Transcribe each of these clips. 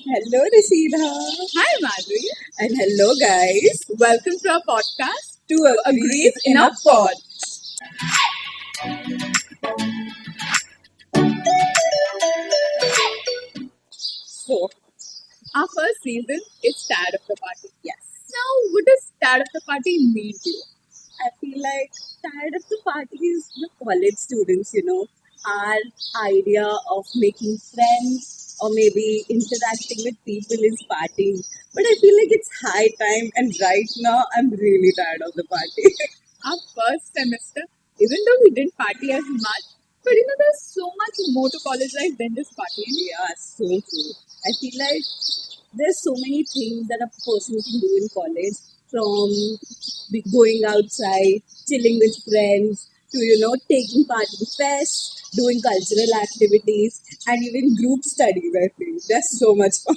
Hello, Rashida. Hi, Madhuri. And hello, guys. Welcome to our podcast, To A a Grief grief in in a a Pod. pod. So, Our first season is Tired of the Party. yes, Now, what does Tired of the Party mean to you? I feel like tired of the parties, the college students, our idea of making friends or maybe interacting with people is partying. But I feel like it's high time, and right now I'm really tired of the party. Our first semester, even though we didn't party as much, but there's so much more to college life than just partying. Yeah, so true. I feel like there's so many things that a person can do in college, from going outside, chilling with friends, to taking part in fests, doing cultural activities, and even group studies. I think that's so much fun.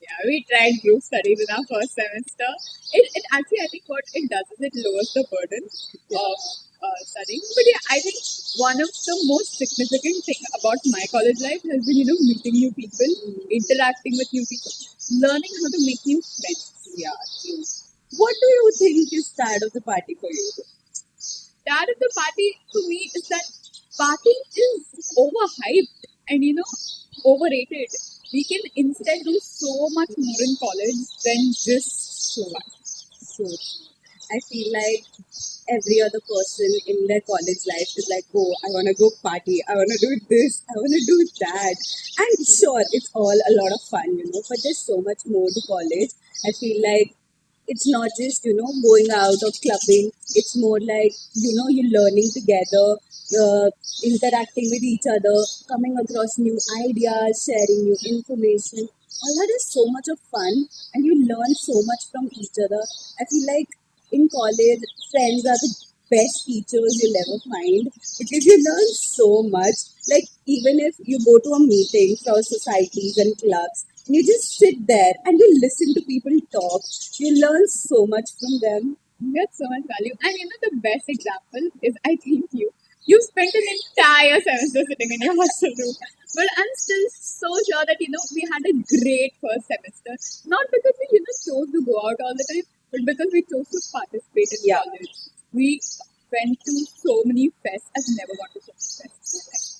Yeah, we tried group studies in our first semester. It actually, I think what it does is it lowers the burden of studying. But yeah, I think one of the most significant thing about my college life has been, meeting new people, interacting with new people, learning how to make new friends. Yeah, true. What do you think is tired of the party for you? That of the party for me is that partying is overhyped and overrated. We can instead do so much more in college than just so much. So true. I feel like every other person in their college life is like, oh, I want to go party, I want to do this, I want to do that. And sure, it's all a lot of fun, but there's so much more to college. I feel like it's not just, going out or clubbing, it's more like, you're learning together, uh, interacting with each other, coming across new ideas, sharing new information. All that is so much of fun, and you learn so much from each other. I feel like in college, friends are the best teachers you'll ever find because you learn so much. Like, even if you go to a meeting for societies and clubs, and you just sit there and you listen to people talk, you learn so much from them. You get so much value. And the best example is I think you spent an entire semester sitting in your hostel room. But I'm still so sure that we had a great first semester. Not because we chose to go out all the time, but because we chose to participate in Yeah. college. We went to so many fests. I've never gone to so many fests in my life.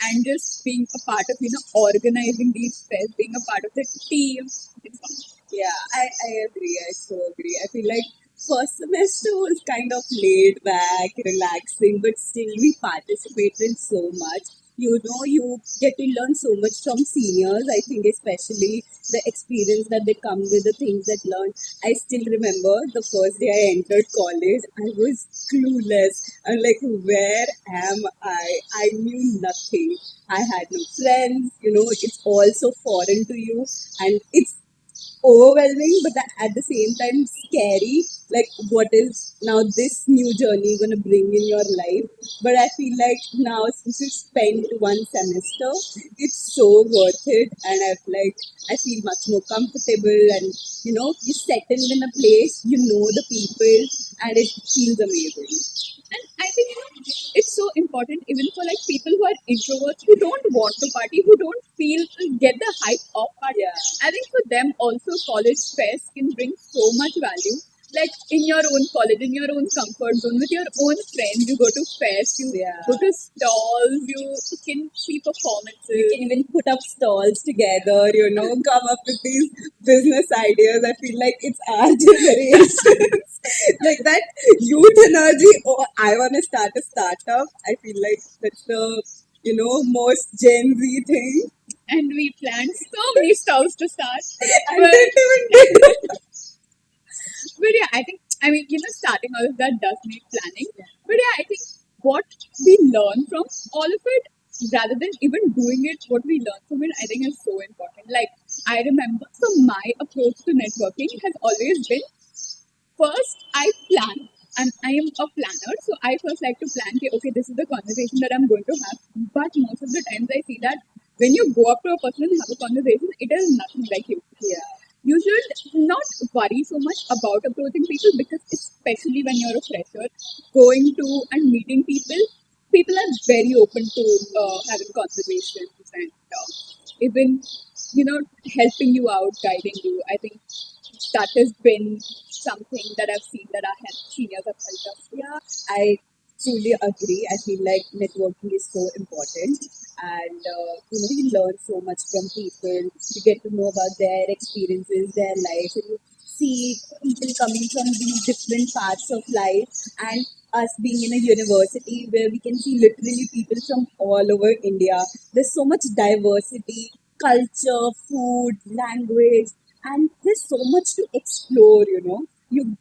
And just being a part of organizing these fests, being a part of the team, it's fun. Yeah, I agree. I so agree. I feel like first semester was kind of laid back, relaxing, but still we participated so much. You get to learn so much from seniors. I think especially the experience that they come with, the things that learn. I still remember the first day I entered college. I was clueless. I'm like, where am I? I knew nothing. I had no friends. It's all so foreign to you, and it's overwhelming, but at the same time scary. Like, what is now this new journey going to bring in your life? But I feel like now, since you spent one semester, it's so worth it, and I feel much more comfortable, and you settled in a place, the people, and it feels amazing. And I think it's so important even for like people who are introverts who don't want to party, who don't feel get the hype of party. Yeah. I think for them also college fest can bring so much value. Like in your own college, in your own comfort zone, with your own friends, you go to fest, you Yeah. go to stalls, you can see performances. You can even put up stalls together, come up with these business ideas. I feel like it's our generation. Like that youth energy. Oh, I want to start a startup. I feel like that's the, most Gen Z thing. And we planned so many stalls to start. And But didn't even did. But yeah, starting all of that does need planning. But yeah, I think what we learn from all of it, rather than even doing it, what we learn from it, I think is so important. Like, I remember, so my approach to networking has always been first, I plan. And I am a planner, so I first like to plan, okay, this is the conversation that I'm going to have. But most of the times I see that when you go up to a person and have a conversation, it is nothing like you. Yeah. You should not worry so much about approaching people because, especially when you're a fresher, going to and meeting people, people are very open to having conversations and even helping you out, guiding you. I think that has been something that I've seen that our seniors have helped us. Yeah, I truly agree. I feel like networking is so important, and you learn so much from people. You get to know about their experiences, their lives, and you see people coming from these different parts of life. And us being in a university where we can see literally people from all over India. There's so much diversity, culture, food, language, and there's so much to explore. You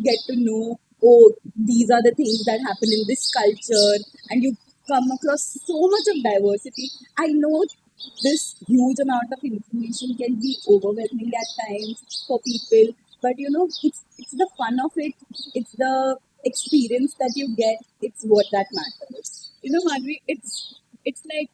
get to know, oh, these are the things that happen in this culture, and you come across so much of diversity. I know this huge amount of information can be overwhelming at times for people, but it's the fun of it. It's the experience that you get. It's what that matters. Madhvi, it's like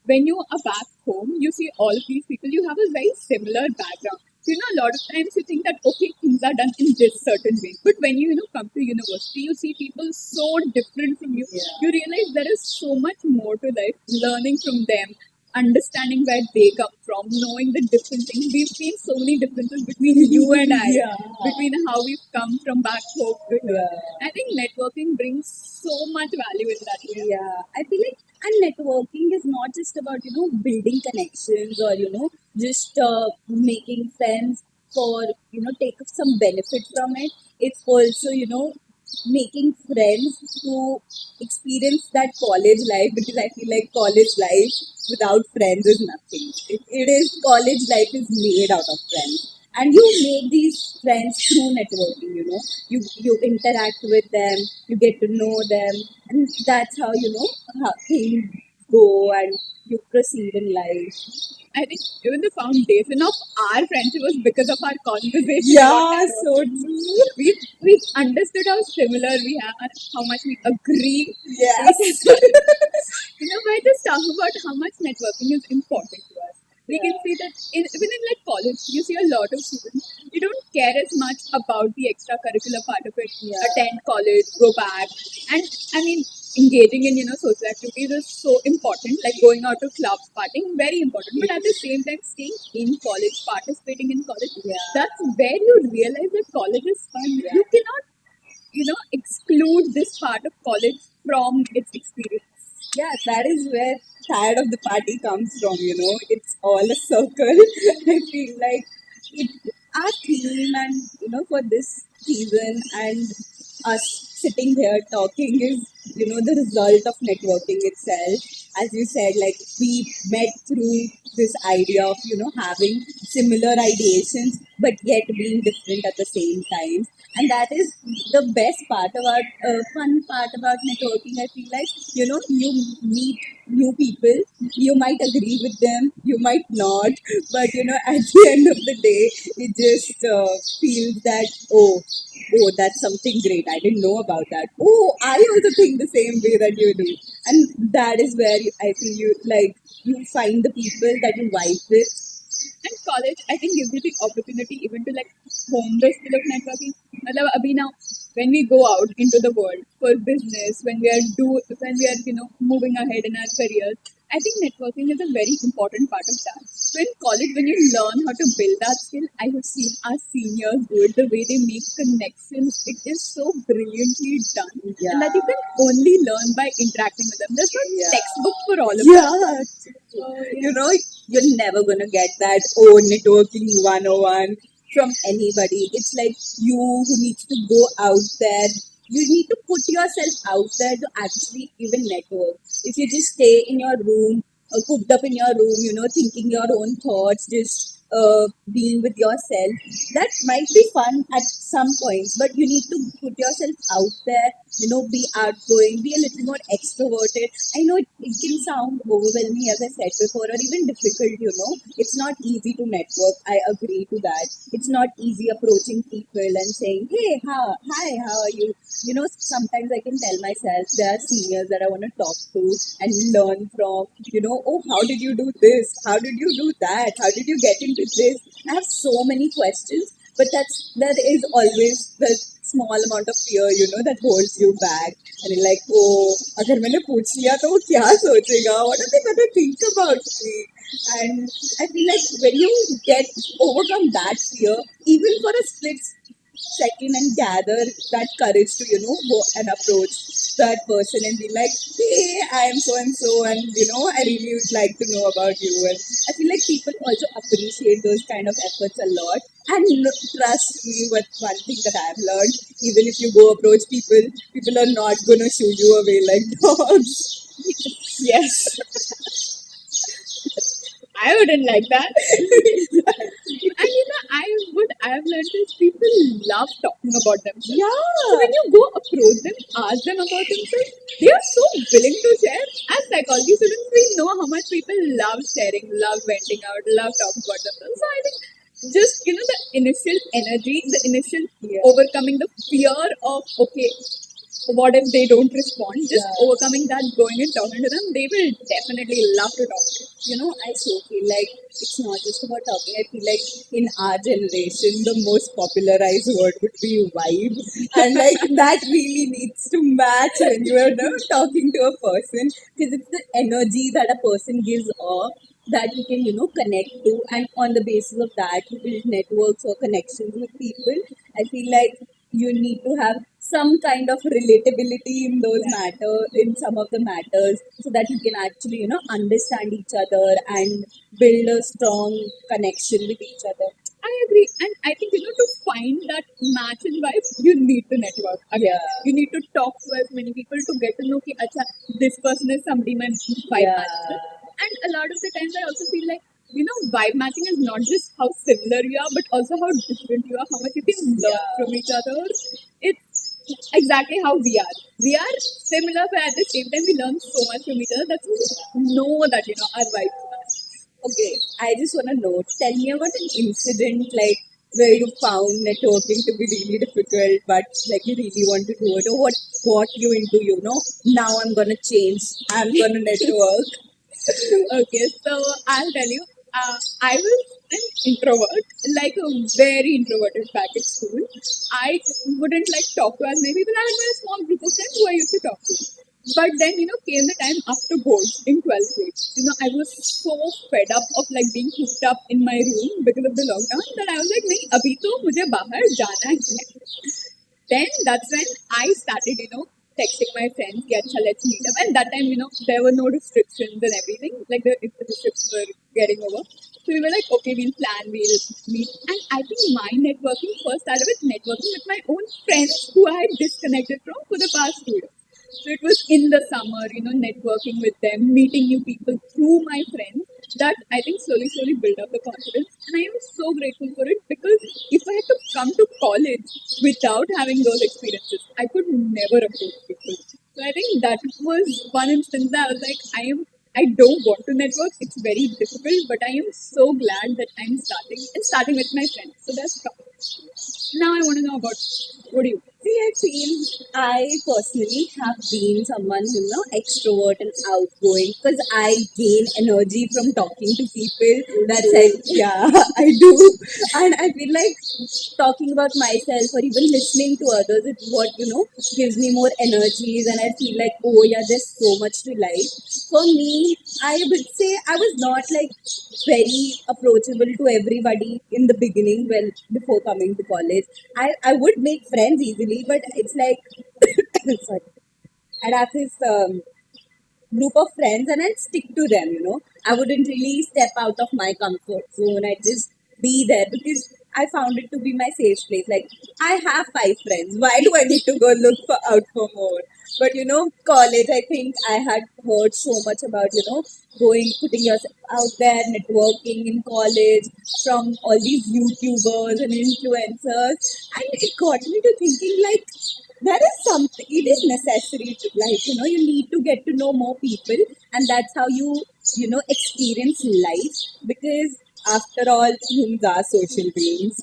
when you are back home, you see all of these people, you have a very similar background. So, a lot of times you think that, okay, things are done in this certain way. But when you come to university, you see people so different from you. Yeah. You realize there is so much more to life, learning from them, understanding where they come from, knowing the different things. We've seen so many differences between you and I, Yeah. between how we've come from back home to here. Yeah. I think networking brings so much value in that way. Yeah, I feel like, and networking is not just about building connections or just making friends for take some benefit from it. It's also making friends to experience that college life, because I feel like college life without friends is nothing. It is college life is made out of friends, and you make these friends through networking. You interact with them, you get to know them, and that's how how things go and you proceed in life. I think even the foundation of our friendship was because of our conversation. Yeah, so true. We understood how similar we are and how much we agree. Yes. By just talking about how much networking is important to us. We can see that even in like college, you see a lot of students. You don't care as much about the extracurricular part of it. Yeah. Attend college, go back, and I mean, engaging in social activities is so important. Like going out to clubs, partying, very important. But at the same time, staying in college, participating in college, Yeah. that's where you realize that college is fun. Yeah. You cannot exclude this part of college from its experience. Yeah, that is where tired of the party comes from. It's all a circle. I feel like our theme, and for this season, and us sitting here talking is the result of networking itself. As you said, like we met through this idea of having similar ideations but yet being different at the same time, and that is the best part about fun part about networking. I feel like you meet new people, you might agree with them, you might not, but at the end of the day it just feels that, oh, that's something great, I didn't know about that. Oh, I also think the same way that you do. And that is where I feel you find the people that you vibe with. And college, I think, gives you the opportunity even to like hone the skill of networking. Matlab, abhi now, when we go out into the world for business, when we are moving ahead in our careers, I think networking is a very important part of that. So in college, when you learn how to build that skill, I have seen our seniors do it. The way they make connections, it is so brilliantly done, Yeah. and that you can only learn by interacting with them. There's no Yeah. textbook for all of Yeah. that. You're never gonna get that, oh, networking 101 from anybody. It's like you who needs to go out there. You need to put yourself out there to actually even network. If you just stay in your room, cooped up in your room, thinking your own thoughts, just being with yourself, that might be fun at some points, but you need to put yourself out there, be outgoing, be a little more extroverted. I know it can sound overwhelming, as I said before, or even difficult. It's not easy to network. I agree to that. It's not easy approaching people and saying, hey, hi, how are you? Sometimes I can tell myself there are seniors that I want to talk to and learn from. Oh, how did you do this? How did you do that? How did you get into this? I have so many questions, but that is always the small amount of fear, that holds you back. And you're like, oh, अगर मैंने पूछ लिया तो वो क्या सोचेगा? What are they gonna think about me? And I feel like when you get overcome that fear, even for a split second, and gather that courage to, go and approach that person and be like, hey, I am so and so, and I really would like to know about you. And I feel like people also appreciate those kind of efforts a lot. And trust me, with one thing that I've learned, even if you go approach people, people are not gonna shoo you away like dogs. Yes, I wouldn't like that. And I have learned is people love talking about themselves. So Yeah. when you go approach them, ask them about themselves, they are so willing to share. As psychology students, we know how much people love sharing, love venting out, love talking about themselves. So I think just the initial energy, the initial Yeah. overcoming the fear of okay, what if they don't respond? Just Yeah. overcoming that, going and talking to them, they will definitely love to talk to you. I so feel like it's not just about talking. I feel like in our generation, the most popularized word would be vibe. And like that really needs to match when you are talking to a person, because it's the energy that a person gives off that you can, connect to. And on the basis of that, you build networks or connections with people. I feel like you need to have some kind of relatability in those in some of the matters, so that you can actually understand each other and build a strong connection with each other. I agree, and I think to find that match and vibe, you need to network. Again, you need to talk to as many people to get to know कि अच्छा this person is somebody my vibe matches with. And a lot of the times I also feel like vibe matching is not just how similar you are, but also how different you are, how much you can learn from each other. It's exactly how we are. We are similar, but at the same time we learn so much from each other. That's know that our vibes match. Okay, I just want to know, tell me about an incident like where you found networking to be really difficult, but like you really want to do it, or what got you into, now I'm gonna change, I'm gonna network. Okay, so I'll tell you. I was an introvert, like a very introverted back at school. I wouldn't like talk to as many people. I had my small group of friends who I used to talk to. But then, came the time after boards in 12th grade. I was so fed up of like being cooped up in my room because of the lockdown that I was like, नहीं अभी तो मुझे बाहर जाना है. Then that's when I started, texting my friends, get let's meet up. And that time, there were no restrictions and everything. Like if the restrictions were getting over. So we were like, okay, we'll plan, we'll meet. And I think my networking first started with networking with my own friends who I had disconnected from for the past 2 years. So it was in the summer, networking with them, meeting new people through my friends that I think slowly built up the confidence. And I am so grateful for it because if I had to come to college without having those experiences, I could never approach people. So I think that was one instance that I was like, I don't want to network. It's very difficult, but I am so glad that I'm starting with my friends. So that's tough. Now I want to know about what do you? See, I feel I personally have been someone extrovert and outgoing, because I gain energy from talking to people. That's like, yeah, I do. And I feel like talking about myself or even listening to others is what gives me more energies, and I feel like, oh yeah, there's so much to life. For me, I would say I was not like very approachable to everybody in the beginning, well, before coming to college. I would make friends easily, but it's like sorry, I'd have this group of friends and I'd stick to them. I wouldn't really step out of my comfort zone. I'd just be there because I found it to be my safe place. Like, I have 5 friends. Why do I need to go look out for more? But college, I think I had heard so much about, putting yourself out there, networking in college from all these YouTubers and influencers. And it got me to thinking, like, there is something, it is necessary to life, you need to get to know more people, and that's how experience life, because after all, humans are social beings.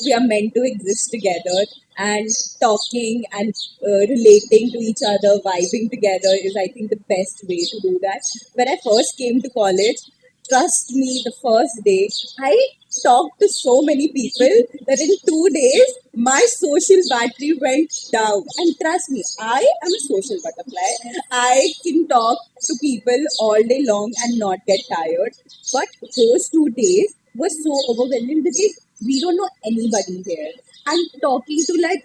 We are meant to exist together, and talking and relating to each other, vibing together is, I think, the best way to do that. When I first came to college, trust me, the first day, I talked to so many people that in 2 days, my social battery went down. And trust me, I am a social butterfly. I can talk to people all day long and not get tired. But those 2 days were so overwhelming because we don't know anybody here. And talking to like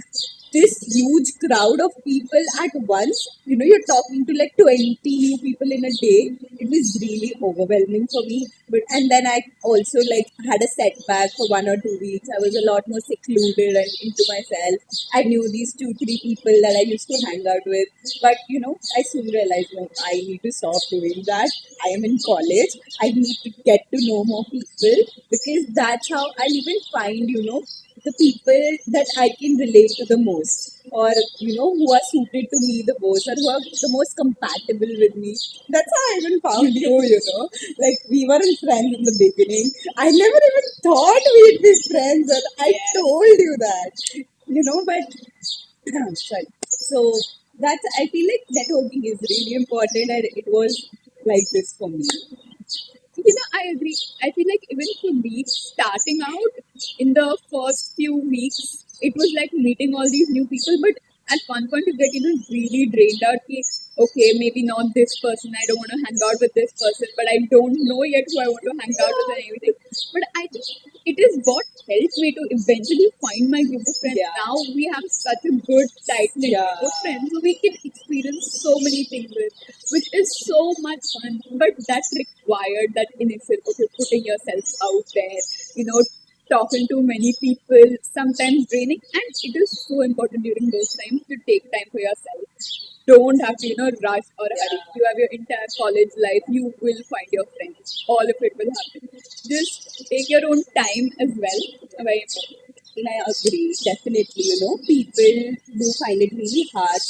this huge crowd of people at once. You're talking to like 20 new people in a day. It was really overwhelming for me. But and then I also like had a setback for 1 or 2 weeks. I was a lot more secluded and into myself. I knew these 2, 3 people that I used to hang out with. But I soon realized, no, I need to stop doing that. I am in college. I need to get to know more people because that's how I'll even find, the people that I can relate to the most, or who are suited to me the most, or who are the most compatible with me. That's how I even found you. Like we weren't friends in the beginning. I never even thought we'd be friends, and I told you that. But sorry. So that's I feel like networking is really important, and it was like this for me. I agree. I feel like even for me, starting out in the first few weeks, it was like meeting all these new people. But at one point, you get really drained out. Ki, okay, maybe not this person. I don't want to hang out with this person, but I don't know yet who I want to hang out with and everything. But I think it is what helped me to eventually find my group of friends. Yeah. Now we have such a good tight knit Yeah. group of friends, so we can experience so many things with, which is so much fun. But that required that initial, okay, putting yourself out there, you know, talking to many people, sometimes draining, and it is so important during those times to take time for yourself. Don't have to, rush or hurry. You have your entire college life. You will find your friends. All of it will happen. Just take your own time as well. Very important. And I agree, definitely. People do find it really hard.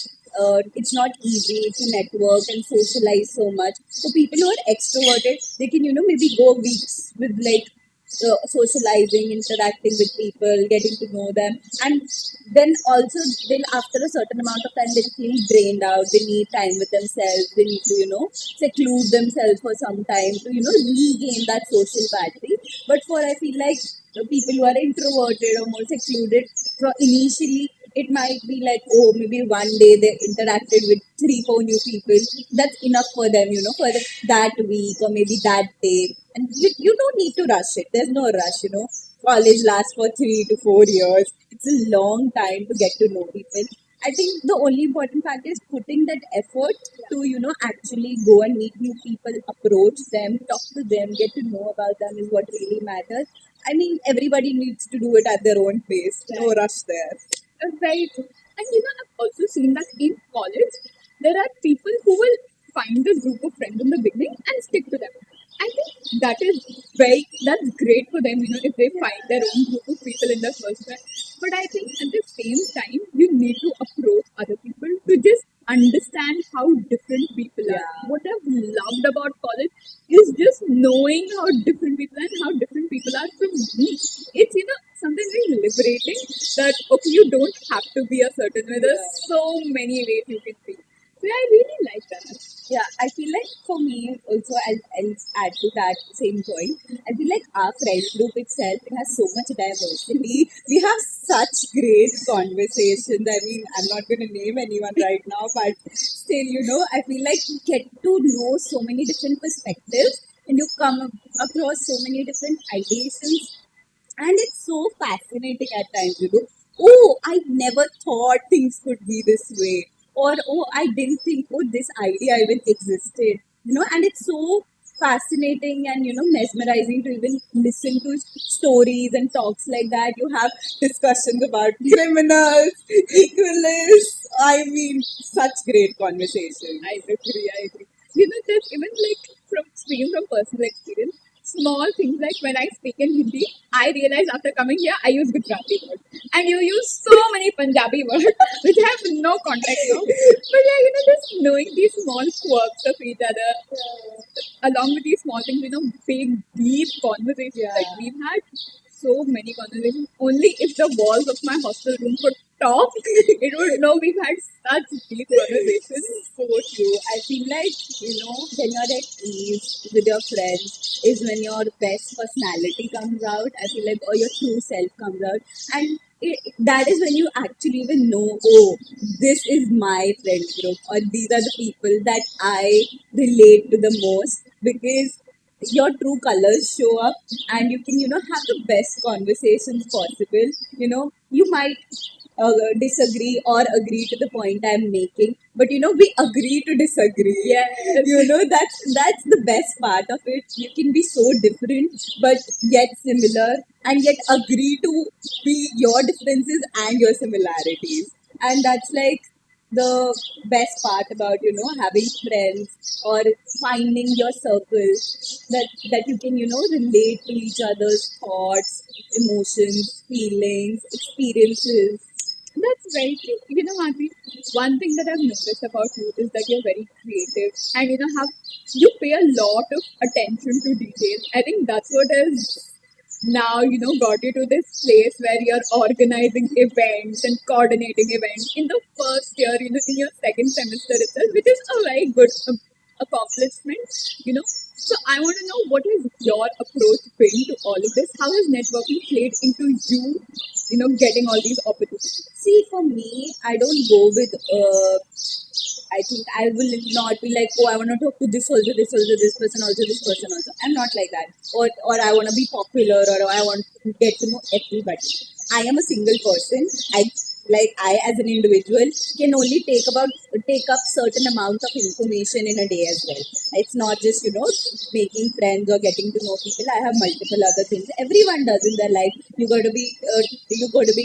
It's not easy to network and socialize so much. For people who are extroverted, they can, maybe go weeks with like socializing, interacting with people, getting to know them, and then also then after a certain amount of time they feel drained out. They need time with themselves. They need to seclude themselves for some time to regain that social battery. But for I feel like the people who are introverted or more secluded, initially it might be like, oh, maybe one day they interacted with 3, 4 new people. That's enough for them, for that week or maybe that day. And you don't need to rush it. There's no rush. College lasts for 3 to 4 years. It's a long time to get to know people. I think the only important fact is putting that effort to, actually go and meet new people, approach them, talk to them, get to know about them is what really matters. I mean, everybody needs to do it at their own pace. No rush there. Very true. And I've also seen that in college, there are people who will find this group of friends in the beginning and stick to them. I think that's great for them, if they find their own group of people in the first place. But I think at the same time, you need to approach other people to just understand how different people are. Yeah. What I've loved about college is just knowing how different people are and how different people are from me. It's, something very liberating that, okay, you don't have to be a certain way. There's so many ways you can be. So I really like that. Yeah, I feel like for me also, I'll add to that same point. I feel like our friend group itself, it has so much diversity. We have such great conversations. I mean, I'm not going to name anyone right now, but still, I feel like you get to know so many different perspectives, and you come across so many different ideations, and it's so fascinating at times. Oh, I never thought things could be this way, or oh, I didn't think, oh, this idea even existed. And it's so fascinating and mesmerizing to even listen to stories and talks like that. You have discussions about criminals, equalists. I mean, such great conversation. I agree. I agree. There's even like from speaking from personal experience, small things like when I speak in Hindi, I realize after coming here, I use Gujarati words. And you use so many Punjabi words, which have no context now. But yeah, just knowing these small quirks of each other, along with these small things, big, deep conversations. Like we've had so many conversations. Only if the walls of my hostel room could talk, it would know we've had such deep conversations. So true. I feel like, when you're at ease with your friends is when your best personality comes out. I feel like, or your true self comes out. And that is when you actually even know, oh, this is my friend group, or these are the people that I relate to the most, because your true colors show up, and you can, have the best conversations possible. You might disagree or agree to the point I'm making, but we agree to disagree. Yes. That's the best part of it. You can be so different, but yet similar, and yet agree to be your differences and your similarities, and that's like the best part about having friends or finding your circle, that you can relate to each other's thoughts, emotions, feelings, experiences. That's very true. Madhvi, one thing that I've noticed about you is that you're very creative and have you pay a lot of attention to detail. I think that's what has now got you to this place where you're organizing events and coordinating events in the first year, in your second semester itself, which is a very good accomplishment. So I want to know, what has your approach been to all of this? How has networking played into you getting all these opportunities? See, for me, I don't go with I think I will not be like, oh, I want to talk to this also, this person also. I'm not like that. Or I want to be popular, or I want to get to know everybody. I am a single person. I as an individual can only take up certain amount of information in a day as well. It's not just making friends or getting to know people. I have multiple other things. Everyone does in their life. You got to be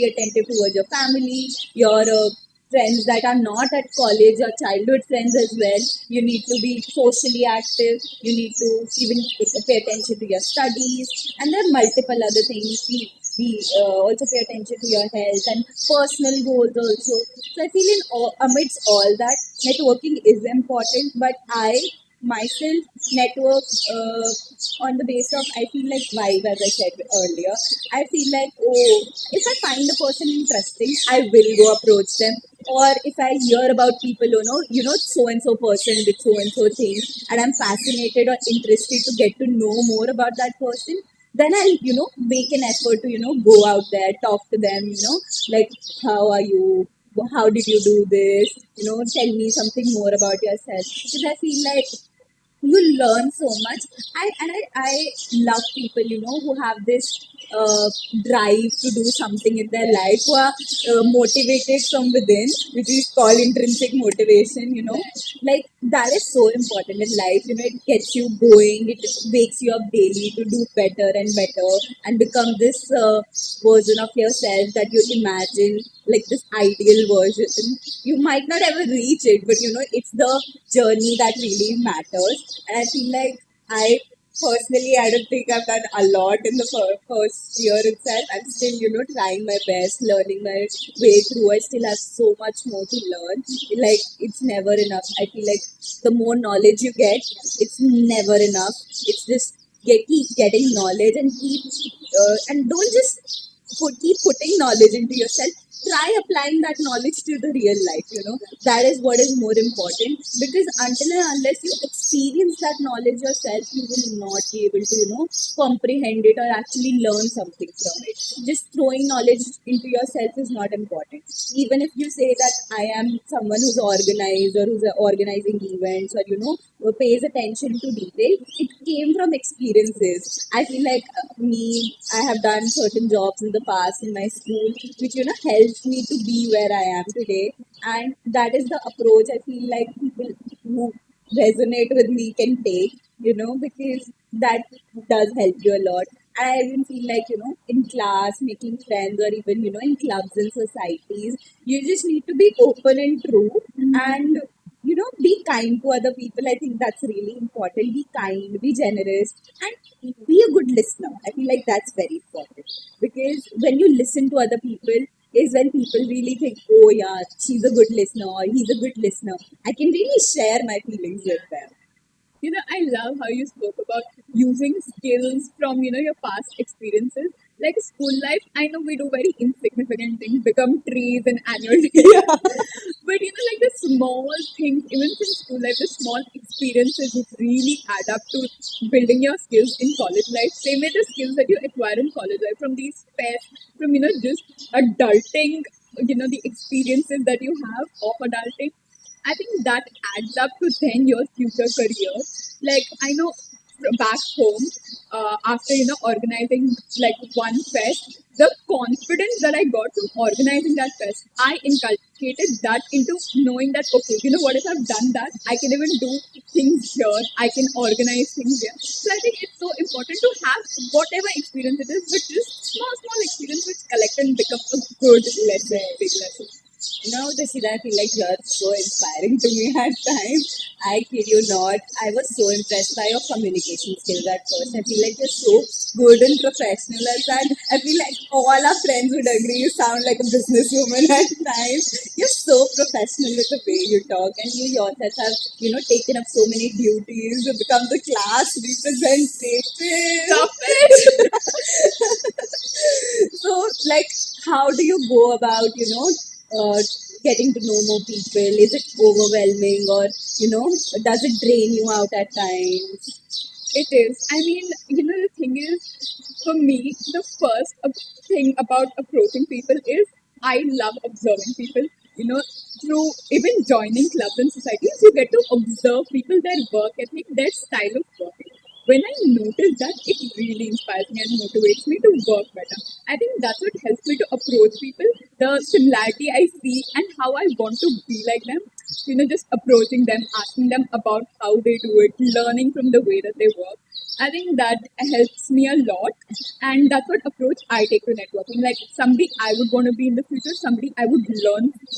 attentive towards your family, your friends that are not at college, or childhood friends as well. You need to be socially active. You need to even pay attention to your studies, and there are multiple other things. We also pay attention to your health and personal goals also. So I feel amidst all that, networking is important, but I myself network on the base of, I feel like, vibe, as I said earlier. I feel like, oh, if I find a person interesting, I will go approach them. Or if I hear about people, so and so person with so and so thing, and I'm fascinated or interested to get to know more about that person, then I'll, make an effort to, go out there, talk to them, like, how are you? How did you do this? Tell me something more about yourself. Because I feel like you learn so much. I love people who have this drive to do something in their life, who are motivated from within, which is called intrinsic motivation. Like, that is so important in life. It gets you going, it wakes you up daily to do better and better, and become this version of yourself that you imagine, like this ideal version. You might not ever reach it, but it's the journey that really matters. And I feel like, I personally, I don't think I've done a lot in the first year itself. I'm still trying my best, learning my way through. I still have so much more to learn. Like, it's never enough. I feel like the more knowledge you get, it's never enough. It's just keep getting knowledge, and and don't just keep putting knowledge into yourself. Try applying that knowledge to the real life. That is what is more important, because until and unless you experience that knowledge yourself, you will not be able to comprehend it or actually learn something from it. Just throwing knowledge into yourself is not important. Even if you say that I am someone who's organized, or who's organizing events, or pays attention to detail, it came from experiences. I feel like, I have done certain jobs in the past in my school, which helped me to be where I am today. And that is the approach I feel like people who resonate with me can take, because that does help you a lot. I even feel like, in class, making friends, or even, in clubs and societies, you just need to be open and true, and, be kind to other people. I think that's really important. Be kind, be generous, and be a good listener. I feel like that's very important, because when you listen to other people, is when people really think, oh yeah, she's a good listener, or he's a good listener. I can really share my feelings with them. I love how you spoke about using skills from your past experiences. Like school life, I know we do very insignificant things, become trees and annual day. Yeah. But like the small things, even from school life, the small experiences which really add up to building your skills in college life. Same way the skills that you acquire in college life from these fairs, from just adulting, the experiences that you have of adulting. I think that adds up to then your future career. Like I know back home, after organizing like one fest, the confidence that I got from organizing that fest, I inculcated that into knowing that okay, what if I've done that? I can even do things here. I can organize things here. So I think it's so important to have whatever experience it is, but just small experience which collect and become a good lesson, big lesson. Dashida, I feel like you're so inspiring to me at times. I kid you not. I was so impressed by your communication skills at first. I feel like you're so good and professional at that. I feel like all our friends would agree you sound like a businesswoman at times. You're so professional with the way you talk, and you yourself have, taken up so many duties to become the class representative. Stop it! So, like, how do you go about, getting to know more people? Is it overwhelming, or does it drain you out at times? It is. I mean, the thing is, for me, the first thing about approaching people is I love observing people. Through even joining clubs and societies, you get to observe people, their work ethic, their style of working. When I notice that, it really inspires me and motivates me to work better. I think that's what helps me to approach people, the similarity I see and how I want to be like them. Just approaching them, asking them about how they do it, learning from the way that they work. I think that helps me a lot, and that's what approach I take to networking. Like somebody I would want to be in the future, somebody I would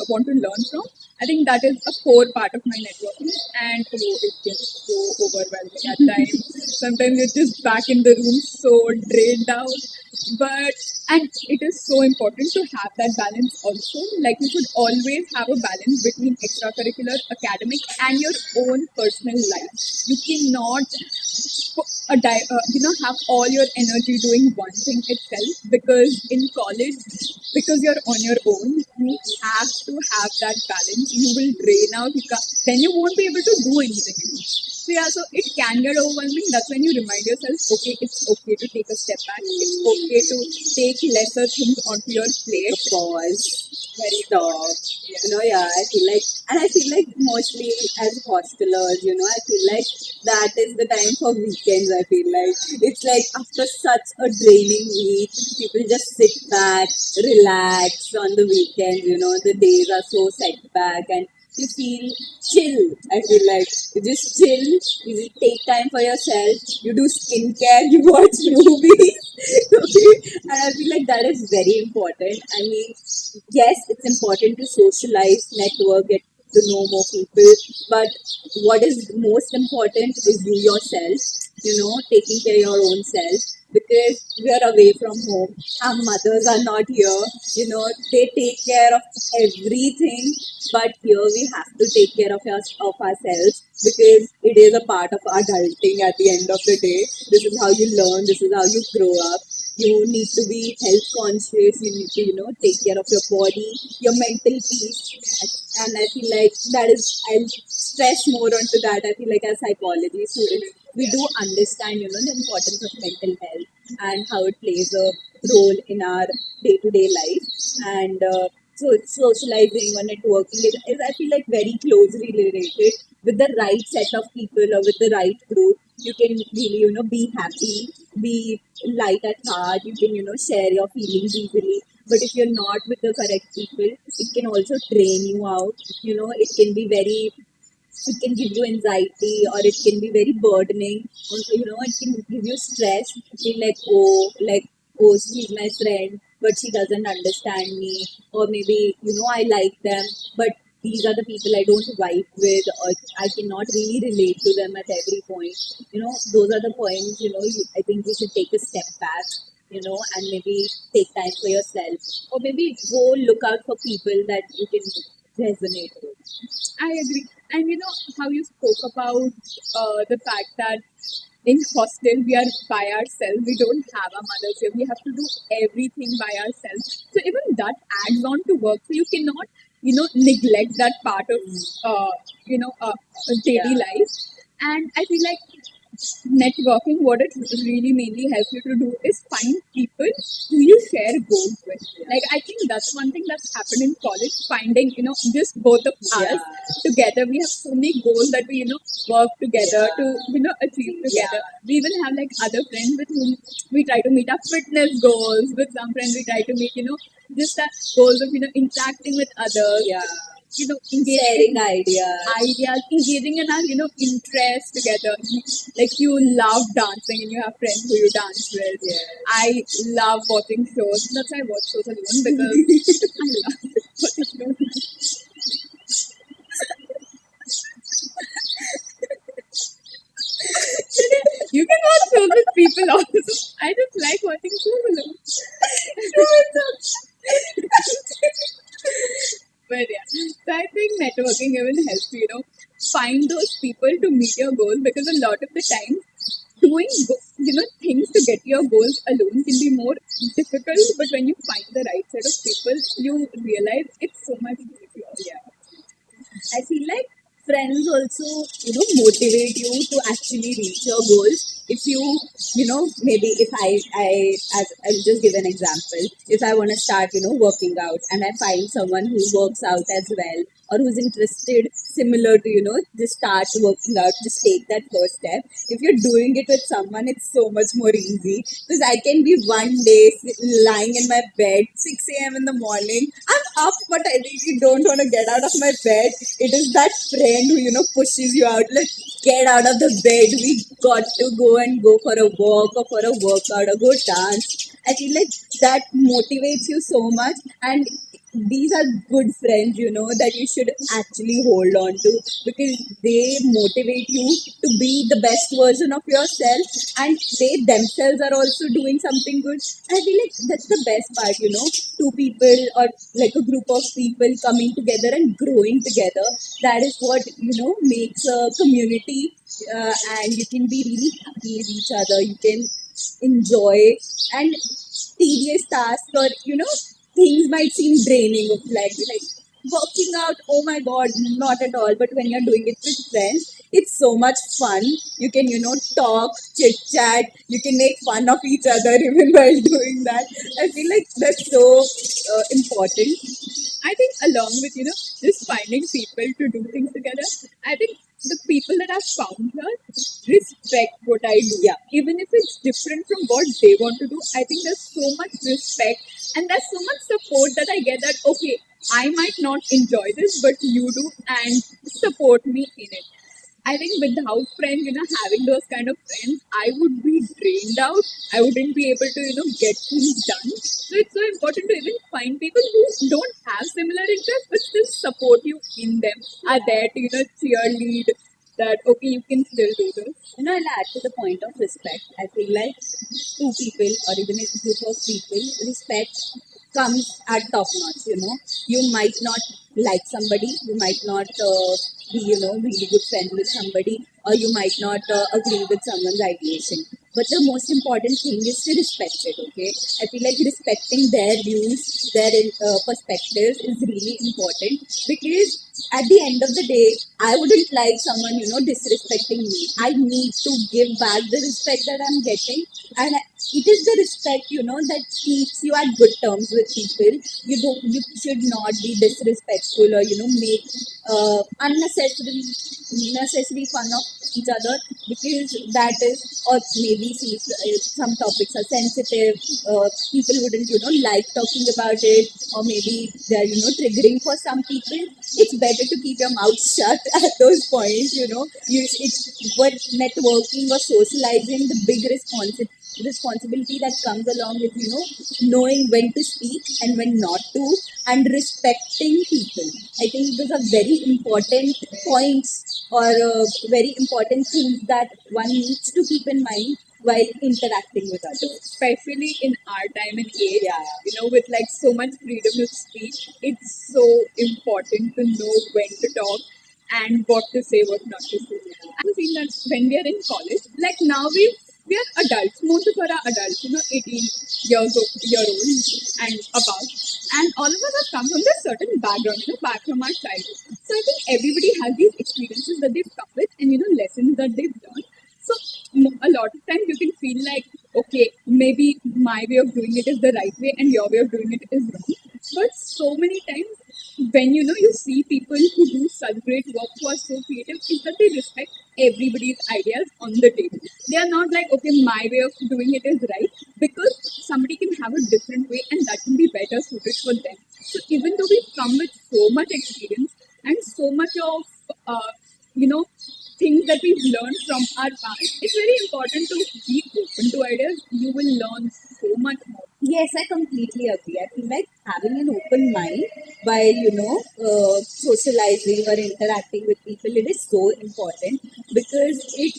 want to learn from. I think that is a core part of my networking, and it gets so overwhelming at times. Sometimes you're just back in the room, so drained out. But and it is so important to have that balance also. Like you should always have a balance between extracurricular, academic, and your own personal life. You cannot have all your energy doing one thing itself, because in college, because you're on your own, you have to have that balance. You will drain out, then you won't be able to do anything. So yeah, so it can get overwhelming. That's when you remind yourself, okay, it's okay to take a step back. It's okay to take lesser things onto your plate. Pause. Very Stop. Yeah, I feel like, and I feel like mostly as hostelers, I feel like that is the time for weekends. I feel like it's like after such a draining week, people just sit back, relax on the weekend. The days are so set back, and you feel chill. I feel like you just chill, you just take time for yourself, you do skincare, you watch movies. Okay, and I feel like that is very important. I mean, yes, it's important to socialize, network, get to know more people, but what is most important is you yourself, taking care of your own self, because we are away from home. Our mothers are not here, they take care of everything, but here we have to take care of ourselves, because it is a part of adulting at the end of the day. This is how you learn, this is how you grow up. You need to be health conscious, you need to, take care of your body, your mental peace. And I feel like that is, I'll stress more onto that. I feel like as psychology students, we do understand, the importance of mental health and how it plays a role in our day-to-day life. And so socializing or networking is, I feel like, very closely related. With the right set of people or with the right group, you can really, be happy, be light at heart, you can, share your feelings easily. But if you're not with the correct people, it can also drain you out. It can be very, it can give you anxiety, or it can be very burdening. Also, it can give you stress. You feel like, oh, she's my friend, but she doesn't understand me. Or maybe, I like them, but these are the people I don't vibe with, or I cannot really relate to them at every point. Those are the points, I think you should take a step back, and maybe take time for yourself. Or maybe go look out for people that you can resonate with. I agree. And how you spoke about the fact that in hostel we are by ourselves. We don't have our mothers here. We have to do everything by ourselves. So even that adds on to work. So you cannot, neglect that part of, daily life. And I feel like networking, what it really mainly helps you to do is find people who you share goals with. Like, I think that's one thing that's happened in college, finding, just both of us together. We have so many goals that we, work together to, achieve together. We even have like other friends with whom we try to meet our fitness goals. With some friends, we try to meet, just the goals of, interacting with others. Engaging Sharing ideas, engaging in our, interests together. Like you love dancing and you have friends who you dance with. I love watching shows. That's why I watch shows alone because I love watching shows. You can watch shows with people also. I just like watching shows alone. But yeah, so I think networking even helps you, find those people to meet your goals, because a lot of the time doing things to get your goals alone can be more difficult, but when you find the right set of people you realize it's so much easier. I feel like friends also, motivate you to actually reach your goals. If maybe if I'll just give an example. If I want to start, working out and I find someone who works out as well or who's interested similar to, just start working out, just take that first step. If you're doing it with someone, it's so much more easy because I can be one day lying in my bed, 6 a.m. in the morning. I'm up, but I really don't want to get out of my bed. It is that friend who, pushes you out, like, get out of the bed. We got to go for a walk or for a workout or go dance. I feel like that motivates you so much. And these are good friends, that you should actually hold on to because they motivate you to be the best version of yourself and they themselves are also doing something good. I feel like that's the best part, two people or like a group of people coming together and growing together. That is what, makes a community and you can be really happy with each other. You can enjoy and tedious tasks or things might seem draining of like working out, oh my god, not at all. But when you're doing it with friends, it's so much fun. You can talk, chit chat, you can make fun of each other even while doing that. I feel like that's so important. I think along with just finding people to do things together, I think the people that I've found here respect what I do. Yeah. Even if it's different from what they want to do, I think there's so much respect and there's so much support that I get, that okay, I might not enjoy this, but you do and support me in it. I think without friends, having those kind of friends, I would be drained out. I wouldn't be able to, get things done. So it's so important to even find people who don't have similar interests but still support you in them, are there to, cheerlead that, okay, you can still do this. I'll add to the point of respect. I feel like two people or even a group of people, respect comes at top notch. You might not like somebody, you might not be, really good friend with somebody, or you might not agree with someone's ideation. But the most important thing is to respect it. Okay, I feel like respecting their views, their perspectives is really important because at the end of the day, I wouldn't like someone, disrespecting me. I need to give back the respect that I'm getting. And it is the respect, that keeps you at good terms with people. You should not be disrespectful or, make unnecessary fun of each other because that is, or maybe see if some topics are sensitive, people wouldn't, like talking about it, or maybe they're, triggering for some people. It's better to keep your mouth shut at those points. It's what networking or socializing, the big responsibility that comes along with knowing when to speak and when not to, and respecting people. I think those are very important points or very important things that one needs to keep in mind while interacting with others. Especially in our time and age, Yeah. with like so much freedom of speech, it's so important to know when to talk and what to say, what not to say. And also seen that when we are in college, like now we are adults. Most of us are adults, 18 year olds and above. And all of us have come from this certain background, back from our childhood. So I think everybody has these experiences that they've come with and lessons that they've learned. So a lot of times you can feel like, okay, maybe my way of doing it is the right way and your way of doing it is wrong. But so many times when you see people who do such great work who are so creative is that they respect everybody's ideas on the table. They are not like, okay, my way of doing it is right, because somebody can have a different way and that can be better suited for them. So even though we've come with so much experience and so much of you know things that we've learned from our past, it's very important to be open to ideas. You will learn so much more. Yes, I completely agree. I feel like having an open mind while, socializing or interacting with people, it is so important because it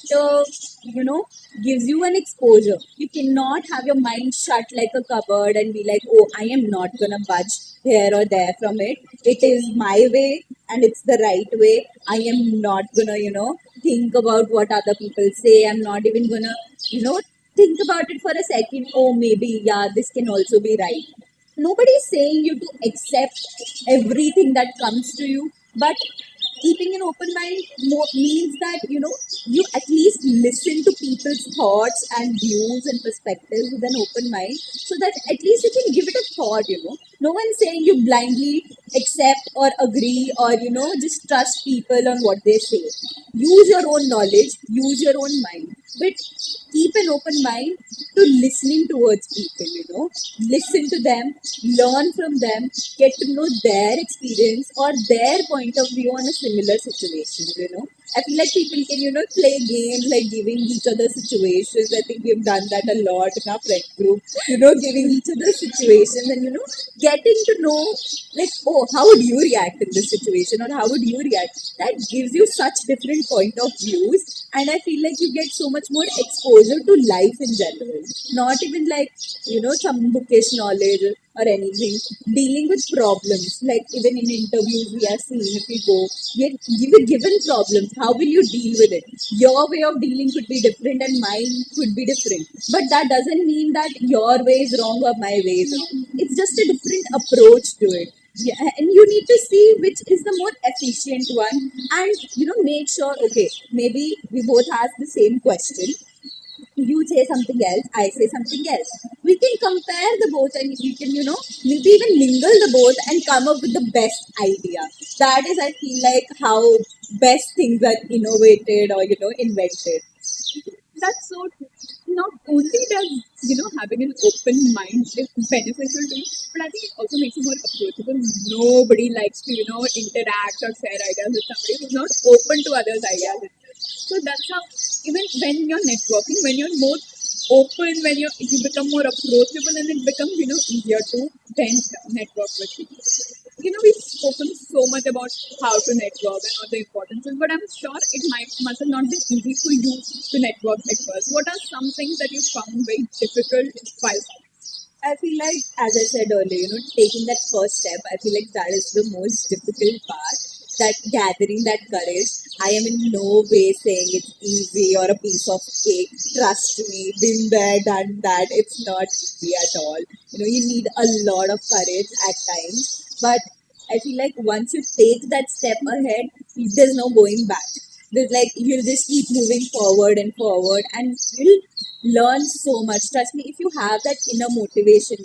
gives you an exposure. You cannot have your mind shut like a cupboard and be like, oh, I am not going to budge here or there from it. It is my way and it's the right way. I am not going to, think about what other people say. I'm not even going to, think about it for a second. Oh, maybe, yeah, this can also be right. Nobody is saying you to accept everything that comes to you, but keeping an open mind means that you at least listen to people's thoughts and views and perspectives with an open mind, so that at least you can give it a thought. No one's saying you blindly accept or agree or just trust people on what they say. Use your own knowledge, use your own mind, but keep an open mind to listening towards people. Listen to them, learn from them, get to know their experience or their point of view on a similar situation. I feel like people can play games like giving each other situations. I think we've done that a lot in our friend group, giving each other situations and getting to know, like, oh, how would you react in this situation or how would you react. That gives you such different point of views, and I feel like you get so much more exposure to life in general, not even like some bookish knowledge or anything. Dealing with problems, like even in interviews we are seeing, if we go, you were given problems, how will you deal with it? Your way of dealing could be different and mine could be different, but that doesn't mean that your way is wrong or my way is wrong. It's just a different approach to it. Yeah, and you need to see which is the more efficient one, and make sure, okay, maybe we both ask the same question, you say something else, I say something else. We can compare the both and we can, maybe even mingle the both and come up with the best idea. That is, I feel like, how best things are innovated or, invented. That's so true. Not only does having an open mind is beneficial to you, but I think it also makes you more approachable. Nobody likes to interact or share ideas with somebody who's not open to others' ideas. So that's how, even when you're networking, when you're more open, when you become more approachable, and it becomes easier to then network with people. We've spoken so much about how to network and all the importances, but I'm sure it must have not been easy for you to network at first. What are some things that you found very difficult while? I feel like, as I said earlier, taking that first step, I feel like that is the most difficult part. That gathering that courage. I am in no way saying it's easy or a piece of cake. Trust me, been there, done that. It's not easy at all. You need a lot of courage at times. But I feel like once you take that step ahead, there's no going back. There's like you'll just keep moving forward and forward, and you'll learn so much. Trust me, if you have that inner motivation,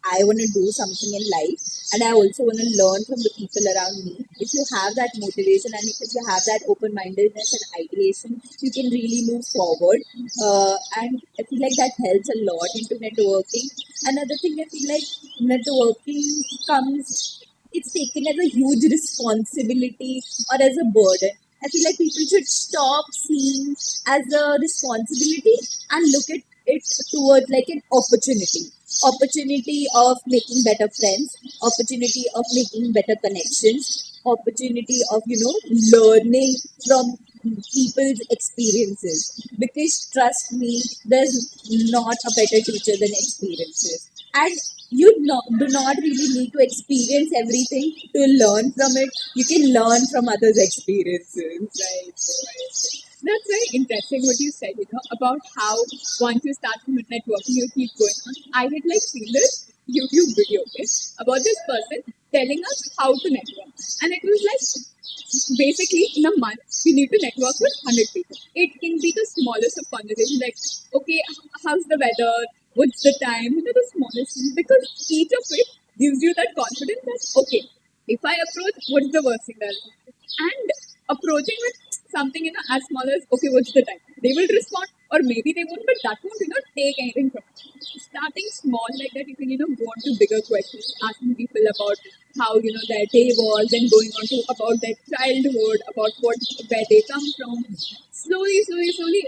I want to do something in life and I also want to learn from the people around me. If you have that motivation and if you have that open mindedness and ideation, you can really move forward. And I feel like that helps a lot into networking. Another thing, I feel like networking comes, it's taken as a huge responsibility or as a burden. I feel like people should stop seeing as a responsibility and look at it towards like an opportunity. Opportunity of making better friends, opportunity of making better connections, opportunity of, learning from people's experiences. Because trust me, there's not a better teacher than experiences. And do not really need to experience everything to learn from it. You can learn from others' experiences. Right. That's very interesting what you said, about how once you start networking, you keep going on. I had seen this YouTube video, okay, about this person telling us how to network. And it was basically in a month, we need to network with 100 people. It can be the smallest of conversations, like, okay, how's the weather? What's the time? The smallest things, because each of it gives you that confidence that, okay, if I approach, what's the worst thing that will happen? And approaching with something, as small as, okay, what's the time? They will respond, or maybe they won't, but that won't, take anything from it. Starting small like that, you can, go on to bigger questions, asking people about how, their day was, and going on to about their childhood, about where they come from. Slowly,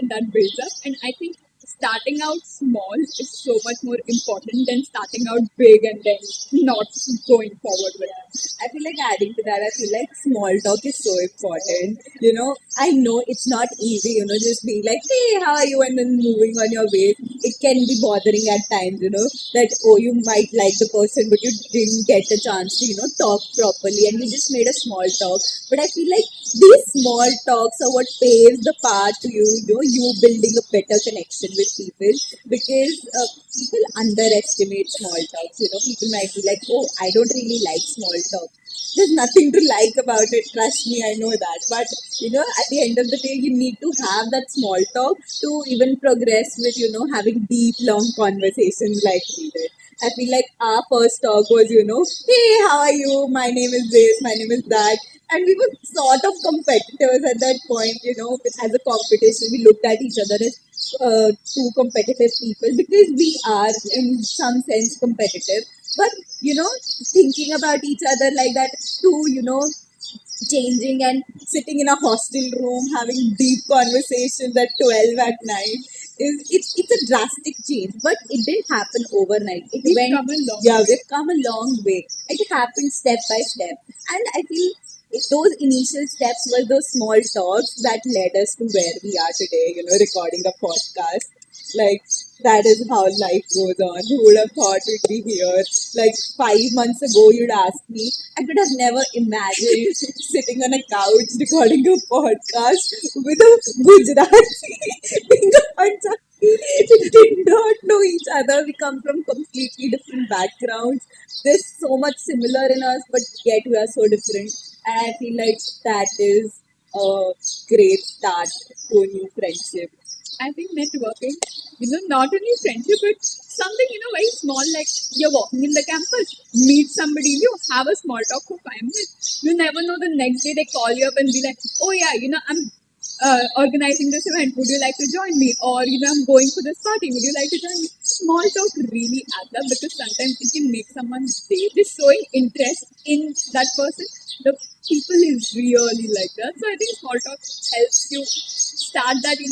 that builds up. And I think starting out small is so much more important than starting out big and then not going forward with it. I feel like adding to that, I feel like small talk is so important. I know it's not easy, just being like, hey, how are you? And then moving on your way. It can be bothering at times, that, oh, you might like the person, but you didn't get a chance to, talk properly and you just made a small talk. But I feel like these small talks are what paves the path to you building a better connection with people, because people underestimate small talks. People might be like, oh, I don't really like small talk. There's nothing to like about it. Trust me, I know that. But at the end of the day, you need to have that small talk to even progress with having deep, long conversations like we did. I feel like our first talk was, hey, how are you? My name is this, my name is that. And we were sort of competitors at that point, as a competition. We looked at each other as two competitive people, because we are in some sense competitive. But, thinking about each other like that, too, changing and sitting in a hostel room having deep conversations at 12 at night, it's a drastic change, but it didn't happen overnight. We've come a long Yeah, way. we've come a long way. It happened step by step, and I feel those initial steps were those small talks that led us to where we are today, recording a podcast. Like, that is how life goes on. Who would have thought we'd be here? Like 5 months ago, you'd ask me, I could have never imagined sitting on a couch recording a podcast with a Gujarati being a Punjabi. We did not know each other. We come from completely different backgrounds. There's so much similar in us, but yet we are so different. And I feel like that is a great start to a new friendship. I think networking, not only friendship, but something, very small, like you're walking in the campus, meet somebody, you have a small talk for 5 minutes. You never know, the next day they call you up and be like, oh yeah, I'm organizing this event. Would you like to join me? Or, I'm going for this party. Would you like to join me? Small talk really adds up, because sometimes it can make someone's day. Just showing interest in that person. The people is really like that. So I think small talk helps you start that,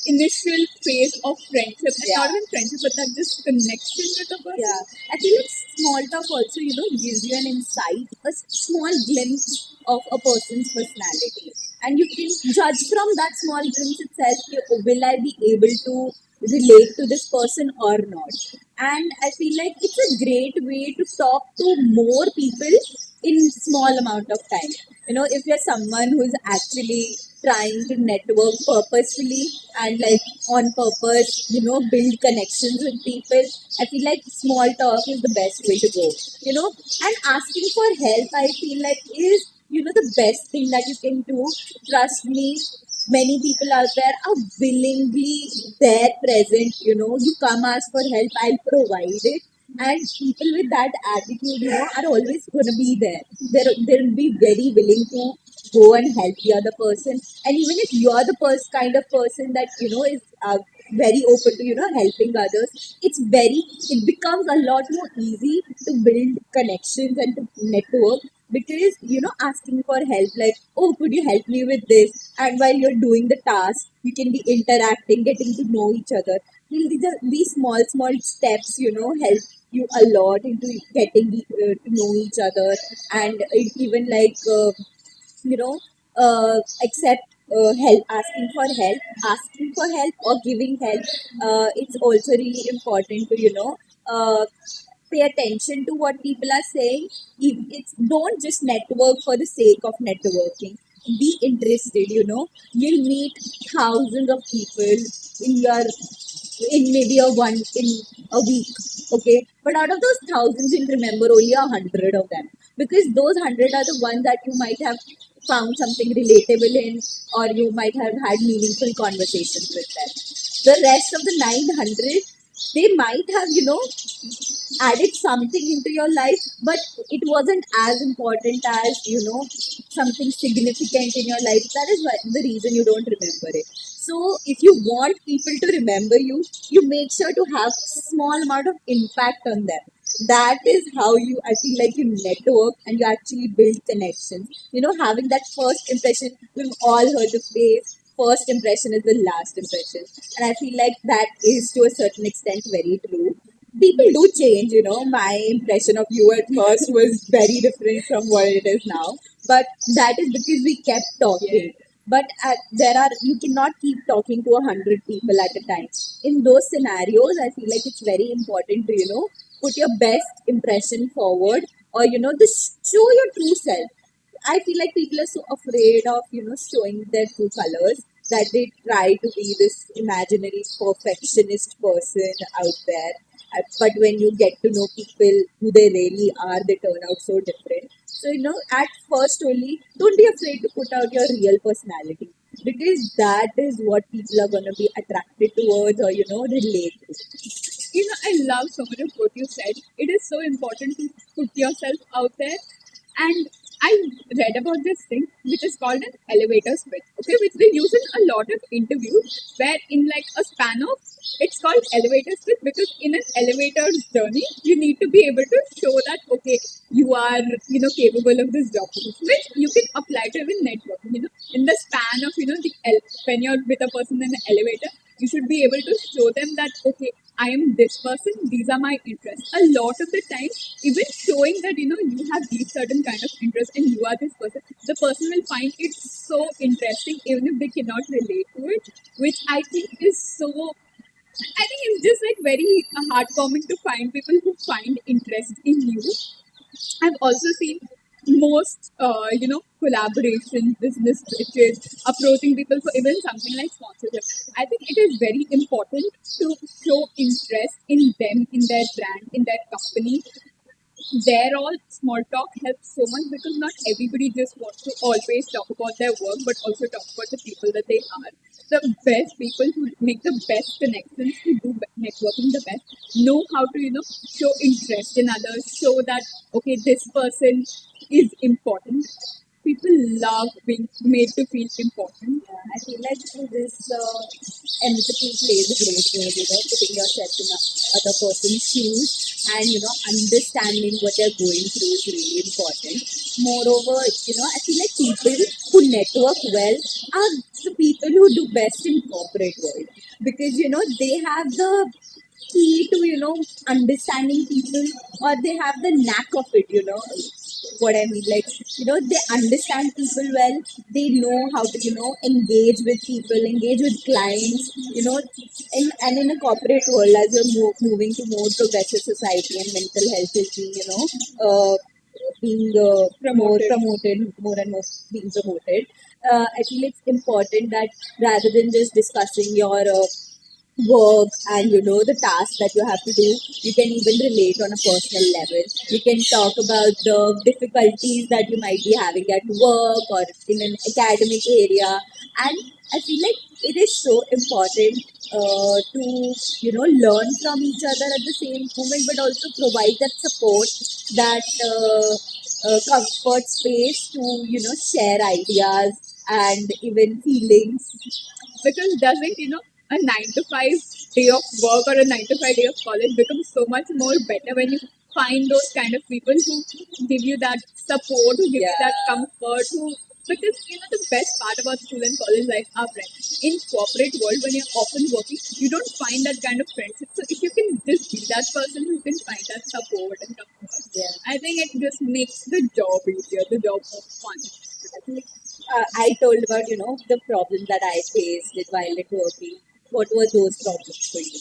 initial phase of friendship. And not even friendship, but that just connection with the person. Yeah, I feel like small talk also, gives you an insight, a small glimpse of a person's personality. And you can judge from that small glimpse itself, will I be able to relate to this person or not? And I feel like it's a great way to talk to more people in small amount of time. If you're someone who is actually trying to network purposefully and like on purpose, build connections with people, I feel like small talk is the best way to go. And asking for help, I feel like is the best thing that you can do. Trust me, many people out there are willingly there present. You come ask for help, I'll provide it. And people with that attitude, are always going to be there. They'll be very willing to go and help the other person. And even if you're the kind of person that is very open to helping others, it becomes a lot more easy to build connections and to network, because asking for help, like, oh, could you help me with this? And while you're doing the task, you can be interacting, getting to know each other. These small steps help you a lot into getting to know each other. And even like you know accept help, asking for help or giving help. It's also really important to uh, pay attention to what people are saying. If it's don't just network for the sake of networking. Be interested, you'll meet thousands of people in your in maybe in a week. Okay, but out of those thousands you'll remember only 100 of them, because those 100 are the ones that you might have found something relatable in, or you might have had meaningful conversations with them. The rest of the 900, they might have added something into your life, but it wasn't as important as something significant in your life. That is why the reason you don't remember it. So if you want people to remember you, you make sure to have small amount of impact on them. That is how you, I feel like, you network and you actually build connections. Having that first impression, we've all heard the phrase, first impression is the last impression. And I feel like that is to a certain extent very true. People do change, my impression of you at first was very different from what it is now, but that is because we kept talking. But there are, you cannot keep talking to 100 people at a time. In those scenarios, I feel like it's very important to put your best impression forward, or show your true self. I feel like people are so afraid of, showing their true colors, that they try to be this imaginary perfectionist person out there. But when you get to know people who they really are, they turn out so different. So, at first only, don't be afraid to put out your real personality, because that is what people are going to be attracted towards, or, relate to. I love so much of what you said. It is so important to put yourself out there. And I read about this thing which is called an elevator switch, okay, which they use in a lot of interviews, where in like a span of, it's called elevator switch because in an elevator journey you need to be able to show that okay, you are capable of this job, which you can apply to even networking. In the span of when you're with a person in an elevator, you should be able to show them that okay, I am this person, these are my interests. A lot of the time, even showing that you have these certain kind of interests and you are this person, the person will find it so interesting even if they cannot relate to it, which I think is so. I think it's just like very heartwarming to find people who find interest in you. I've also seen most, collaboration, business pitches, approaching people for even something like sponsorship. I think it is very important to show interest in them, in their brand, in their company. Their all small talk helps so much because not everybody just wants to always talk about their work, but also talk about the people that they are. The best people who make the best connections, who do networking the best, know how to show interest in others, show that okay, this person is important. People love being made to feel important. I feel like this empathy plays a great role, putting yourself in a other person's shoes, and understanding what they're going through is really important. Moreover, I feel like people who network well are the people who do best in corporate world, because they have the key to understanding people, or they have the knack of it. What I mean, like, they understand people well. They know how to engage with people, engage with clients. And in a corporate world, as we're moving to more progressive society, and mental health is being being more promoted, more and more being promoted. I feel it's important that rather than just discussing your work and the tasks that you have to do, you can even relate on a personal level. You can talk about the difficulties that you might be having at work or in an academic area. And I feel like it is so important to learn from each other at the same moment, but also provide that support, that comfort space to share ideas and even feelings. Because doesn't a 9 to 5 day of work or a 9 to 5 day of college becomes so much more better when you find those kind of people who give you that support, who give you that comfort, who, because the best part about school and college life are friends. In corporate world, when you're often working, you don't find that kind of friendship. So if you can just be that person who can find that support and comfort, I think it just makes the job easier, the job more fun. I told about the problems that I faced while networking. What were those problems for you?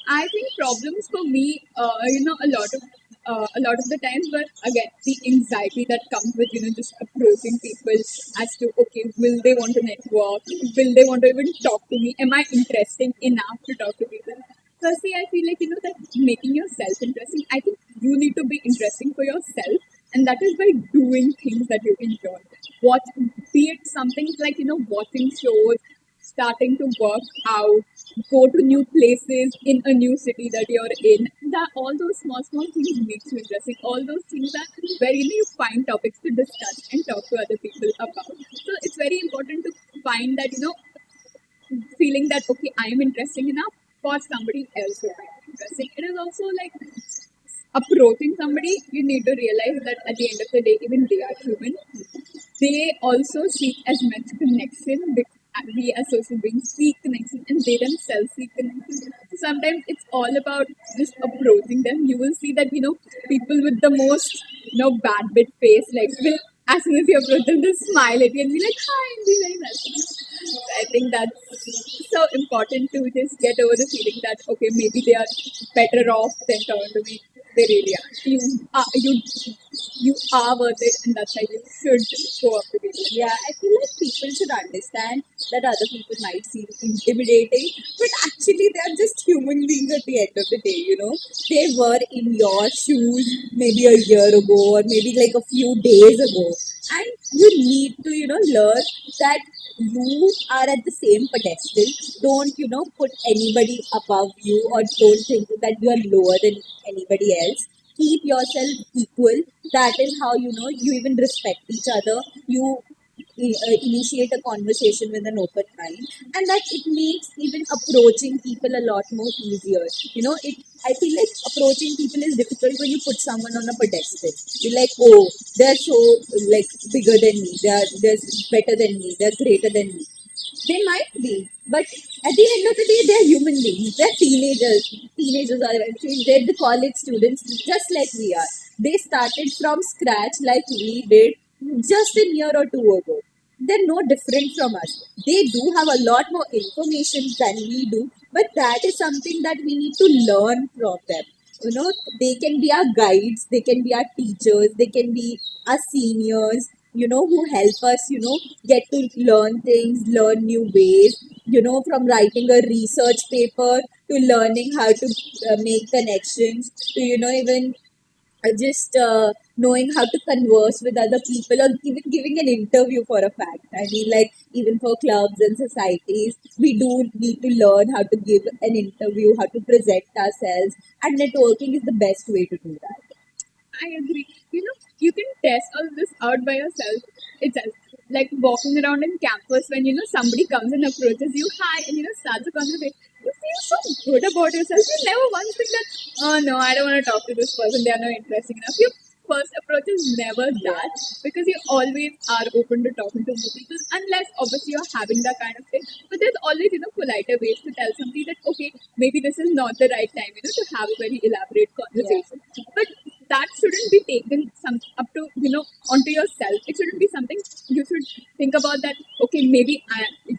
I think problems for me, a lot of the times, but again, the anxiety that comes with just approaching people as to okay, will they want to network? Will they want to even talk to me? Am I interesting enough to talk to people? Firstly, I feel like that making yourself interesting. I think you need to be interesting for yourself, and that is by doing things that you enjoy. What be it something like watching shows, starting to work out, go to new places in a new city that you're in. That all those small things makes you interesting. All those things that where you find topics to discuss and talk to other people about. So it's very important to find that feeling that okay, I am interesting enough for somebody else to find interesting. It is also like approaching somebody, you need to realize that at the end of the day, even they are human. They also seek as much connection. We as social beings seek connection and they themselves seek connection. So sometimes it's all about just approaching them. You will see that, people with the most, bad bit face, like, will, as soon as you approach them, they'll smile at you and be like, hi, and be very nice. So I think that's so important to just get over the feeling that, okay, maybe they are better off than talking to me. They really are. You are worth it, and that's why you should go up to people. Yeah, I feel like people should understand that other people might seem intimidating, but actually they are just human beings at the end of the day, you know. They were in your shoes maybe a year ago or maybe like a few days ago. And you need to, learn that you are at the same pedestal. Don't, put anybody above you or don't think that you are lower than anybody else. Keep yourself equal. That is how you even respect each other. You initiate a conversation with an open mind, and that it makes even approaching people a lot more easier. I feel like approaching people is difficult when you put someone on a pedestal. You're like, oh, they're so like bigger than me, they're better than me, they're greater than me. They might be, but at the end of the day, they're human beings. They're teenagers. Teenagers are actually they're the college students, just like we are. They started from scratch, like we did just a year or two ago. They're no different from us. They do have a lot more information than we do, but that is something that we need to learn from them. You know, they can be our guides, they can be our teachers, they can be our seniors, who help us, get to learn things, learn new ways, from writing a research paper to learning how to make connections to, even just knowing how to converse with other people or even giving an interview for a fact. I mean, like, even for clubs and societies, we do need to learn how to give an interview, how to present ourselves, and networking is the best way to do that. I agree. You can test all this out by yourself itself. Like walking around in campus when somebody comes and approaches you, hi, and starts a conversation. You feel so good about yourself. You never once think that, oh no, I don't want to talk to this person. They are not interesting enough. Your first approach is never Yeah. that because you always are open to talking to new people, unless obviously you're having that kind of thing. But there's always politer ways to tell somebody that okay, maybe this is not the right time to have a very elaborate Yeah. conversation. But that shouldn't be taken up to onto yourself. It shouldn't be something you should think about that okay, maybe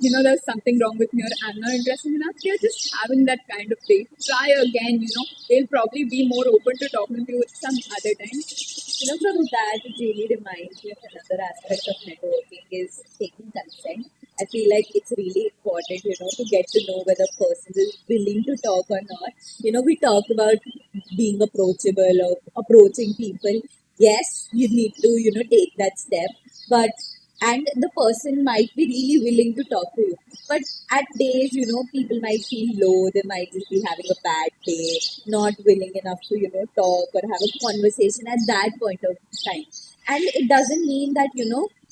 there's something wrong with me or I'm not interested enough. They're just having that kind of day. Try again. They'll probably be more open to talking to you some other time. From that, it really reminds me of another aspect of networking is taking consent. I feel like it's really important, to get to know whether a person is willing to talk or not. We talked about being approachable or approaching people. Yes, you need to, take that step, but and the person might be really willing to talk to you. But at days, people might feel low, they might just be having a bad day, not willing enough to, talk or have a conversation at that point of time. And it doesn't mean that,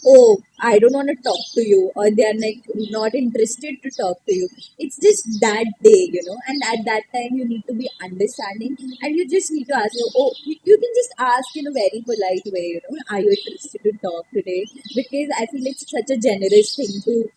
oh, I don't want to talk to you, or they are like not interested to talk to you. It's just that day, and at that time you need to be understanding and you just need to ask, you can just ask in a very polite way, are you interested to talk today? Because I feel it's such a generous thing to,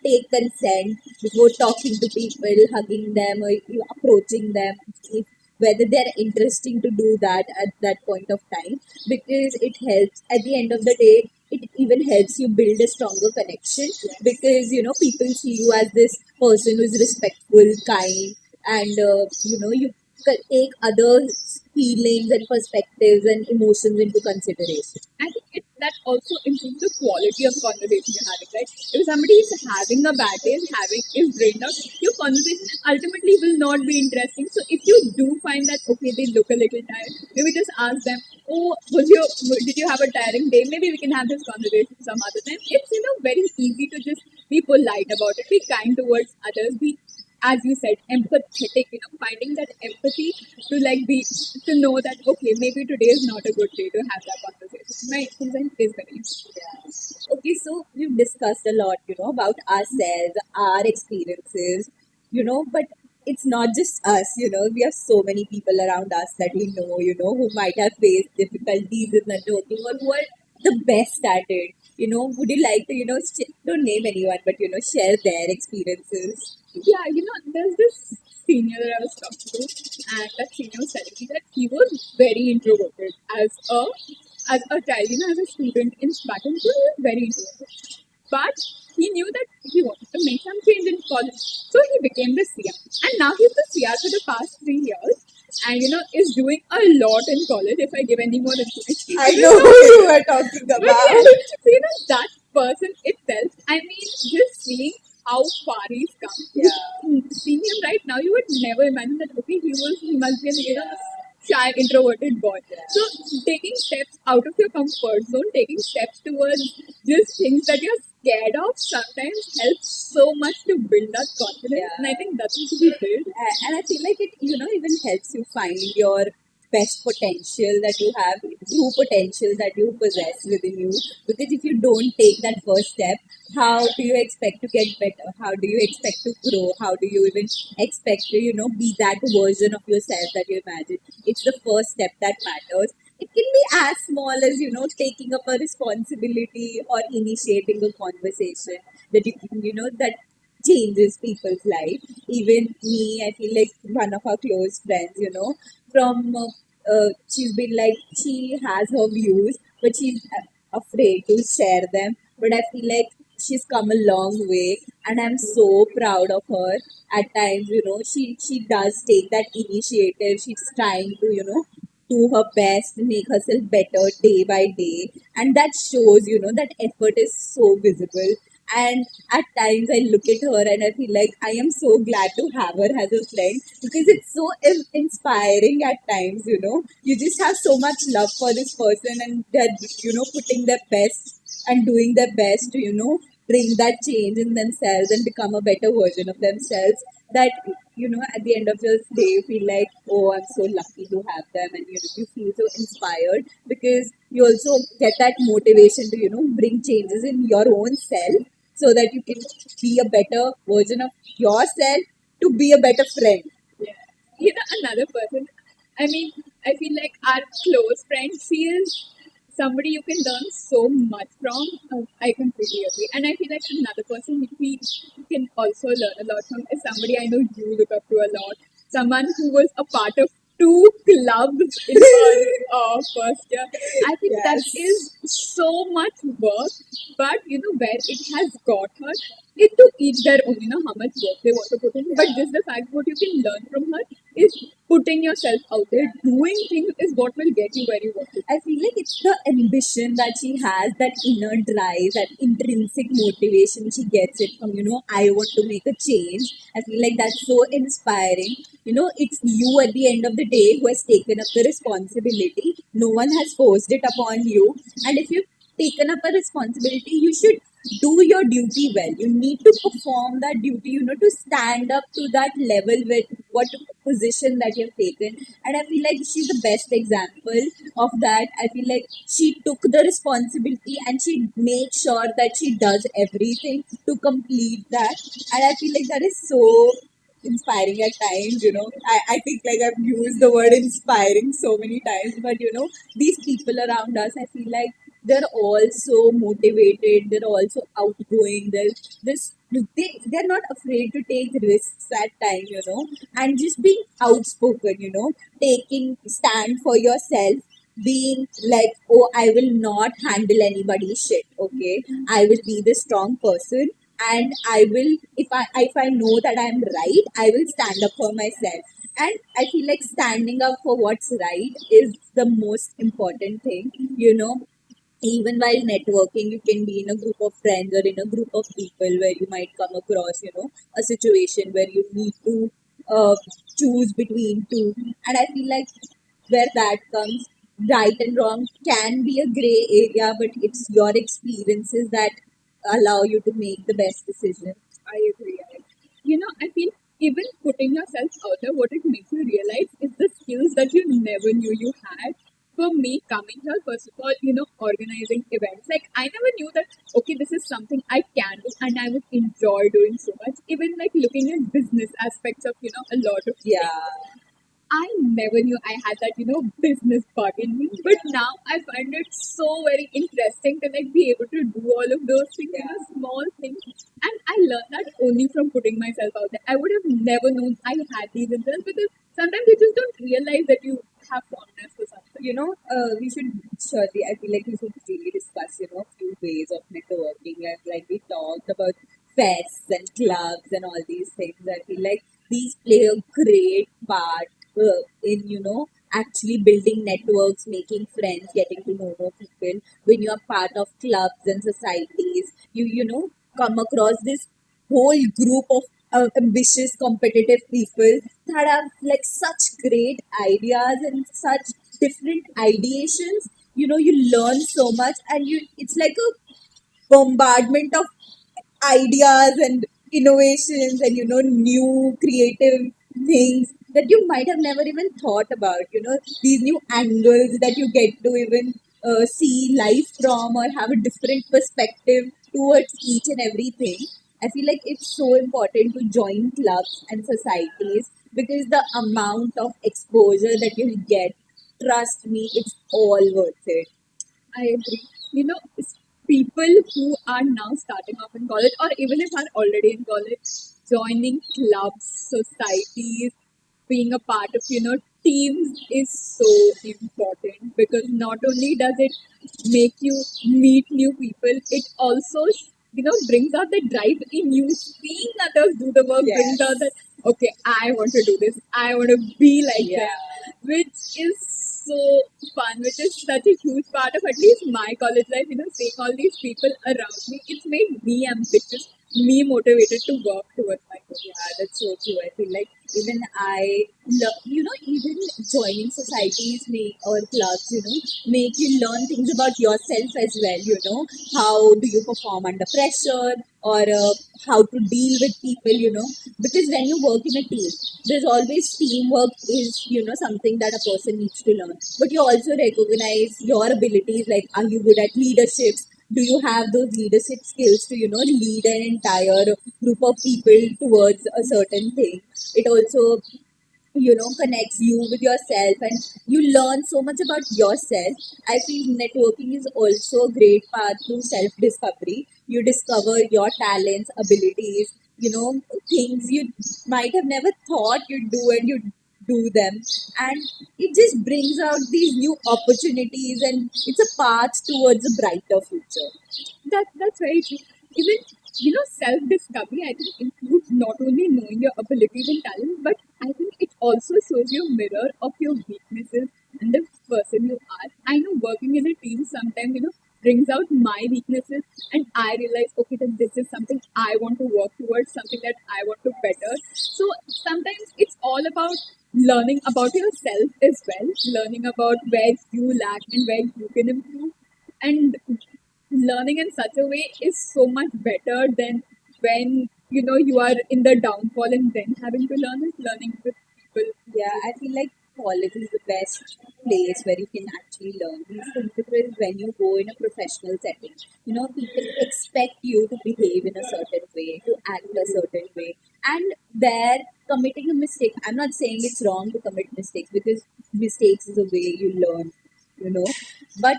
take consent before talking to people, hugging them, or approaching them. If, whether they're interesting to do that at that point of time, because it helps at the end of the day. It even helps you build a stronger connection because people see you as this person who's respectful, kind, and you take others' feelings and perspectives and emotions into consideration. I think that also improves the quality of conversation you're having, right? If somebody is having a bad day, is drained out, your conversation ultimately will not be interesting. So if you do find that okay, they look a little tired, maybe just ask them, oh, did you have a tiring day? Maybe we can have this conversation some other time. It's very easy to just be polite about it, be kind towards others, be, as you said, empathetic, finding that empathy to to know that okay, maybe today is not a good day to have that conversation. My experience is very important. Okay, so we've discussed a lot, about ourselves, our experiences, but it's not just us, we have so many people around us that we know, who might have faced difficulties in networking or who are the best at it. Would you like to, don't name anyone, but, share their experiences? Yeah, there's this senior that I was talking to, and that senior was telling me that he was very introverted as a child, as a student in Spartan school, he was very introverted. But he knew that he wanted to make some change in college. So he became the CR. And now he's the CR for the past 3 years. And is doing a lot in college. If I give any more information, I know who you are talking but about. yeah, so that person itself, I mean, just seeing how far he's come. Yeah. Seeing him right now, you would never imagine that okay, he must be a shy, introverted boy. So taking steps out of your comfort zone, taking steps towards just things that you're scared of sometimes helps so much to build that confidence. Yeah. And I think that's what he did. And I feel like it, even helps you find your best potential that you have, true potential that you possess within you. Because if you don't take that first step, how do you expect to get better? How do you expect to grow? How do you even expect to, be that version of yourself that you imagine? It's the first step that matters. It can be as small as, taking up a responsibility or initiating a conversation that you can, that changes people's life. Even me, I feel like one of our close friends, from she's been like she has her views, but she's afraid to share them. But I feel like she's come a long way, and I'm so proud of her. At times, she does take that initiative. She's trying to, do her best, make herself better day by day, and that shows, that effort is so visible. And at times I look at her and I feel like I am so glad to have her as a friend because it's so inspiring at times, You just have so much love for this person and they're, putting their best and doing their best to, bring that change in themselves and become a better version of themselves. That, at the end of the day, you feel like, oh, I'm so lucky to have them. And, you feel so inspired because you also get that motivation to, bring changes in your own self so that you can be a better version of yourself to be a better friend. Yeah. Another person, I mean, I feel like our close friend, she is somebody you can learn so much from. I completely agree. And I feel like another person we can also learn a lot from is somebody I know you look up to a lot. Someone who was a part of two clubs in her first year. I think that is so much work, but where it has got her, it to each their own, how much work they want to put in. But just the fact what you can learn from her is putting yourself out there. Doing things is what will get you where you want to. I feel like it's the ambition that she has, that inner drive, that intrinsic motivation she gets it from, I want to make a change. I feel like that's so inspiring. It's you at the end of the day who has taken up the responsibility. No one has forced it upon you. And if you've taken up a responsibility, you should do your duty well. You need to perform that duty, to stand up to that level with what position that you've taken. And I feel like she's the best example of that. I feel like she took the responsibility and she made sure that she does everything to complete that. And I feel like that is so inspiring at times, I think like I've used the word inspiring so many times, but these people around us, I feel like they're all so motivated, they're also outgoing, they're not afraid to take risks at times, and just being outspoken, taking stand for yourself, being like, oh, I will not handle anybody's shit, okay? I will be the strong person and I will, if I know that I'm right, I will stand up for myself. And I feel like standing up for what's right is the most important thing. Even while networking, you can be in a group of friends or in a group of people where you might come across, a situation where you need to uh, choose between two. And I feel like where that comes, right and wrong can be a gray area, but it's your experiences that allow you to make the best decision. I agree. I feel even putting yourself out there, what it makes you realize is the skills that you never knew you had. For me, coming here, first of all, organizing events. Like, I never knew that, okay, this is something I can do and I would enjoy doing so much. Even like looking at business aspects of, a lot of Yeah, things. I never knew I had that, business bug in me. But now I find it so very interesting to like be able to do all of those things, small things. And I learned that only from putting myself out there. I would have never known I had these interests because sometimes you just don't realize that you have fondness for something. we should surely, I feel like we should really discuss, a few ways of networking. And like we talked about fests and clubs and all these things, I feel like these play a great part in, actually building networks, making friends, getting to know more people. When you are part of clubs and societies, you come across this whole group of ambitious, competitive people that have like such great ideas and such different ideations. You learn so much, and it's like a bombardment of ideas and innovations and new creative things that you might have never even thought about. These new angles that you get to even see life from, or have a different perspective towards each and everything. I feel like it's so important to join clubs and societies because the amount of exposure that you'll get, trust me, it's all worth it. I agree. People who are now starting off in college, or even if are already in college, joining clubs, societies, being a part of, teams is so important because not only does it make you meet new people, it also, brings out the drive in you. Seeing others do the work brings out that, okay, I want to do this, I want to be like them, which is so fun, which is such a huge part of at least my college life. Seeing all these people around me, it's made me ambitious, me motivated to work towards my goal. Yeah, that's so true. I feel like even even joining societies or clubs, make you learn things about yourself as well. How do you perform under pressure, or how to deal with people, because when you work in a team, there's always teamwork is, something that a person needs to learn. But you also recognize your abilities, like, are you good at leadership? Do you have those leadership skills to lead an entire group of people towards a certain thing? It also connects you with yourself, and you learn so much about yourself. I feel networking is also a great path to self discovery. You discover your talents, abilities, things you might have never thought you'd do, and you do them. And it just brings out these new opportunities, and it's a path towards a brighter future. That's very true. Even self discovery, I think, includes not only knowing your abilities and talents, but I think it also shows you a mirror of your weaknesses and the person you are. I know working in a team sometimes brings out my weaknesses, and I realize, okay, that this is something I want to work towards, something that I want to better. So sometimes it's all about learning about yourself as well, learning about where you lack and where you can improve, and learning in such a way is so much better than when you are in the downfall and then having to learn it. Learning with people. Yeah, I feel like college is the best place where you can actually learn these things, because when you go in a professional setting, people expect you to behave in a certain way, to act a certain way, and there committing a mistake. I'm not saying it's wrong to commit mistakes, because mistakes is a way you learn, you know, but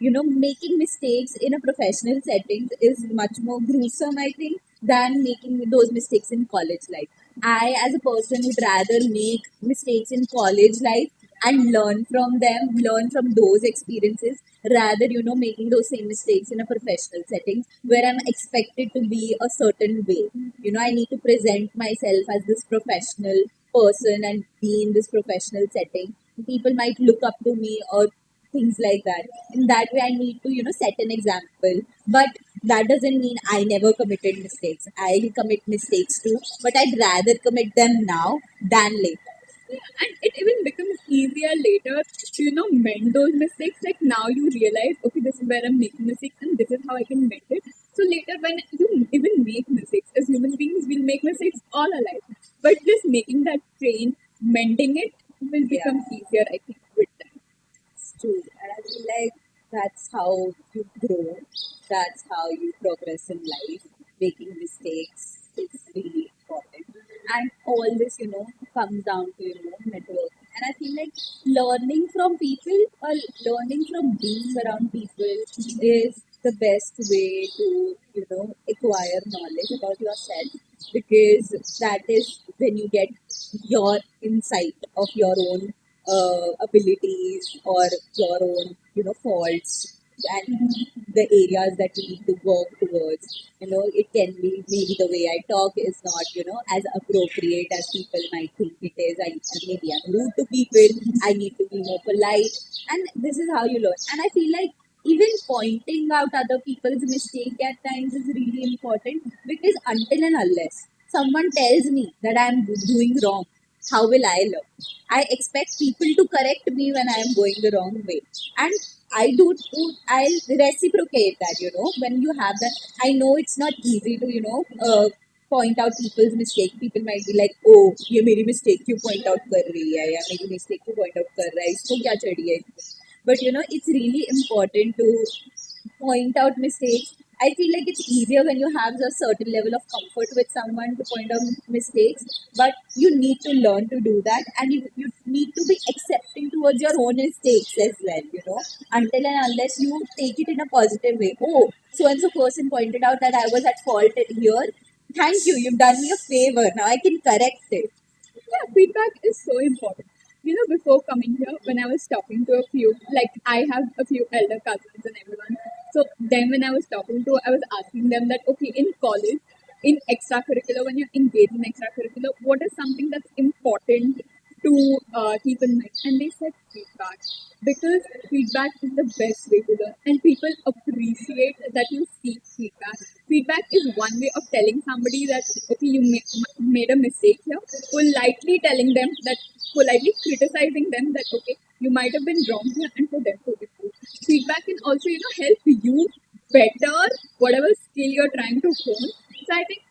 making mistakes in a professional setting is much more gruesome, I think, than making those mistakes in college life. I, as a person, would rather make mistakes in college life and learn from them, learn from those experiences, rather, making those same mistakes in a professional setting where I'm expected to be a certain way. I need to present myself as this professional person and be in this professional setting. People might look up to me or things like that. In that way, I need to, set an example. But that doesn't mean I never committed mistakes. I commit mistakes too, but I'd rather commit them now than later. And it even becomes easier later to mend those mistakes. Like now you realize, okay, this is where I'm making mistakes and this is how I can mend it. So later when you even make mistakes, as human beings we'll make mistakes all our life, but just making that train, mending it, will Yeah. become easier, I think, with time. It's true. And I feel like that's how you grow, that's how you progress in life. Making mistakes is really important. And all this, comes down to, networking. And I feel like learning from people or learning from being around people is the best way to, acquire knowledge about yourself, because that is when you get your insight of your own abilities or your own faults and the areas that you need to work towards. It can be maybe the way I talk is not as appropriate as people might think it is. Maybe I'm rude to people. I need to be more polite, and this is how you learn. And I feel like even pointing out other people's mistake at times is really important, because until and unless someone tells me that I'm doing wrong, how will I learn? I expect people to correct me when I am going the wrong way. And I'll reciprocate that, when you have that. I know it's not easy to, point out people's mistake. People might be like, oh, ये मेरी mistake क्यों point out कर रही है, या मेरी mistake क्यों point out कर रहा है, इसको क्या चढ़ी है. But it's really important to point out mistakes. I feel like it's easier when you have a certain level of comfort with someone to point out mistakes, but you need to learn to do that, and you need to be accepting towards your own mistakes as well, until and unless you take it in a positive way. Oh, so and so person pointed out that I was at fault here. Thank you, you've done me a favor. Now I can correct it. Yeah, feedback is so important. Before coming here, when I was talking to a few, like I have a few elder cousins and everyone. So then when I was talking to, I was asking them that, okay, in college, in extracurricular, when you're engaged in extracurricular, what is something that's important to keep in mind? And they said feedback, because feedback is the best way to learn, and people appreciate that you seek feedback. Feedback is one way of telling somebody that, okay, you made a mistake here, politely telling them that, politely criticizing them that, okay, you might have been wrong here, and for them to improve. Feedback can also help you better whatever skill you're trying to hone. So I think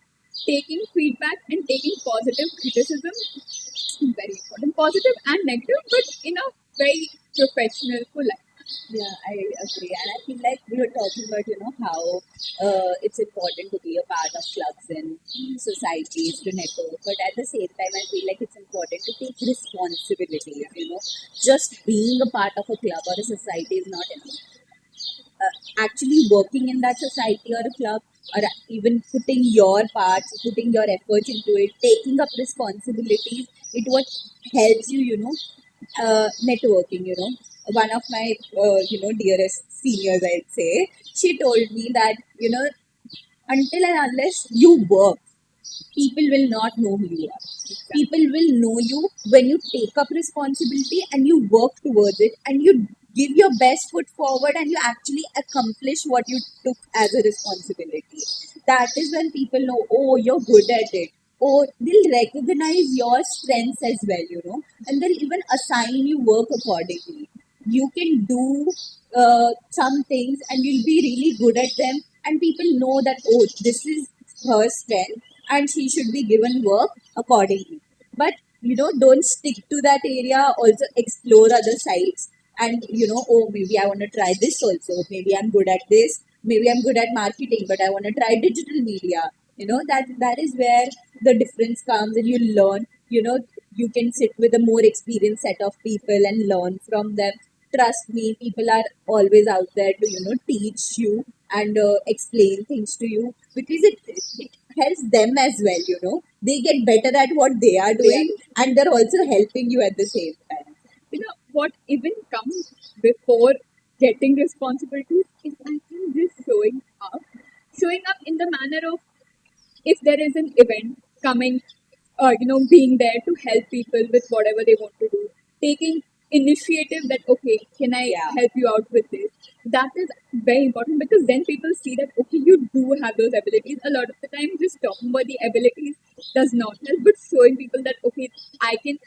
taking feedback and taking positive criticism is very important, positive and negative, but in a very professional, polite. Yeah, I agree. And I feel like we were talking about, how it's important to be a part of clubs and societies to network. But at the same time, I feel like it's important to take responsibility. Just being a part of a club or a society is not enough. Actually working in that society or a club, or even putting your parts, putting your efforts into it, taking up responsibilities, it what helps you, networking. One of my, dearest seniors, I'd say, she told me that, until and unless you work, people will not know who you are. People will know you when you take up responsibility and you work towards it and you give your best foot forward and you actually accomplish what you took as a responsibility. That is when people know, oh, you're good at it. Or they'll recognize your strengths as well, and they'll even assign you work accordingly. You can do some things and you'll be really good at them, and people know that, oh, this is her strength and she should be given work accordingly. But don't stick to that area, also explore other sides. And oh, maybe I want to try this also, maybe I'm good at this, maybe I'm good at marketing, but I want to try digital media. That is where the difference comes, and you learn. You can sit with a more experienced set of people and learn from them. Trust me, people are always out there to teach you and explain things to you, because it helps them as well. They get better at what they are doing, and they're also helping you at the same time. what even comes before getting responsibilities is I think just showing up in the manner of if there is an event coming, being there to help people with whatever they want to do, taking initiative that okay, can I Yeah. help you out with this? That is very important because then people see that okay, you do have those abilities. A lot of the time, just talking about the abilities does not help, but showing people that okay, I can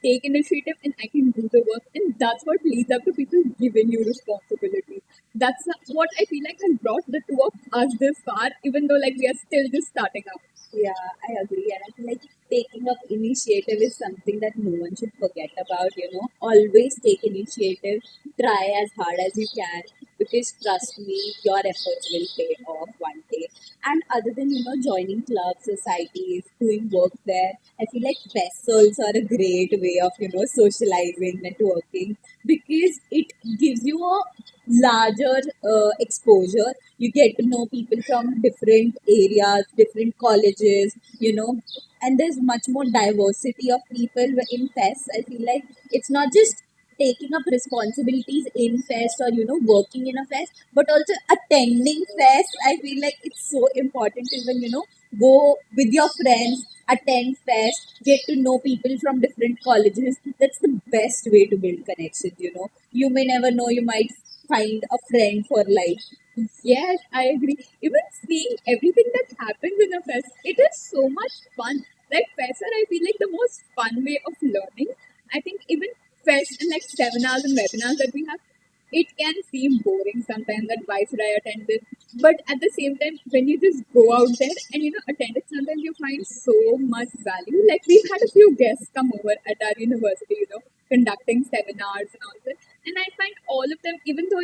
take initiative and I can do the work, and that's what leads up to people giving you responsibility. That's what I feel like has brought the two of us this far, even though like we are still just starting out. Yeah, I agree. And I feel like taking up initiative is something that no one should forget about, Always take initiative, try as hard as you can, because trust me, your efforts will pay off one day. And other than, joining clubs, societies, doing work there, I feel like festivals are a great way of, socializing, networking, because it gives you a larger exposure. You get to know people from different areas, different colleges, and there's much more diversity of people in fest. I feel like it's not just taking up responsibilities in fest, or working in a fest, but also attending fest. I feel like it's so important to even go with your friends, attend fest, get to know people from different colleges. That's the best way to build connections. You may never know, you might find a friend for life. Yes, I agree. Even seeing everything that happens in a fest, it is so much fun. Like fests are, I feel like the most fun way of learning. I think even fest and like seminars and webinars that we have, it can seem boring sometimes that why should I attend this? But at the same time, when you just go out there and attend it, sometimes you find so much value. Like we've had a few guests come over at our university, conducting seminars and all that. And I find all of them, even though,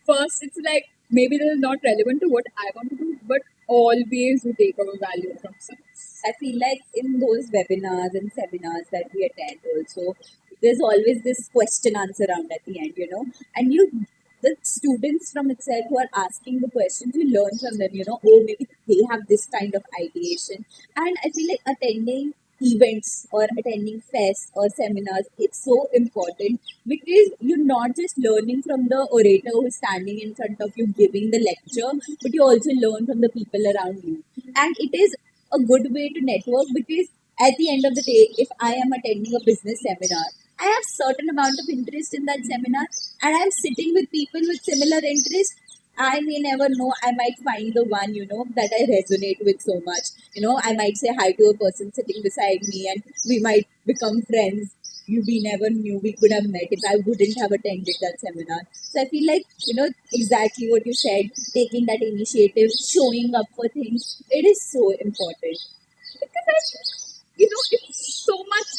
first it's like maybe this is not relevant to what I want to do, but always you take our value from some. I feel like in those webinars and seminars that we attend also, there's always this question answer round at the end, and the students from itself who are asking the questions, you learn from them, oh, maybe they have this kind of ideation. And I feel like attending events or attending fests or seminars, it's so important, because you're not just learning from the orator who's standing in front of you giving the lecture, but you also learn from the people around you. And it is a good way to network, because at the end of the day, if I am attending a business seminar, I have certain amount of interest in that seminar, and I'm sitting with people with similar interest. I may never know, I might find the one, that I resonate with so much. I might say hi to a person sitting beside me, and we might become friends. We never knew we could have met if I wouldn't have attended that seminar. So I feel like, exactly what you said, taking that initiative, showing up for things, it is so important. Because I think, it's so much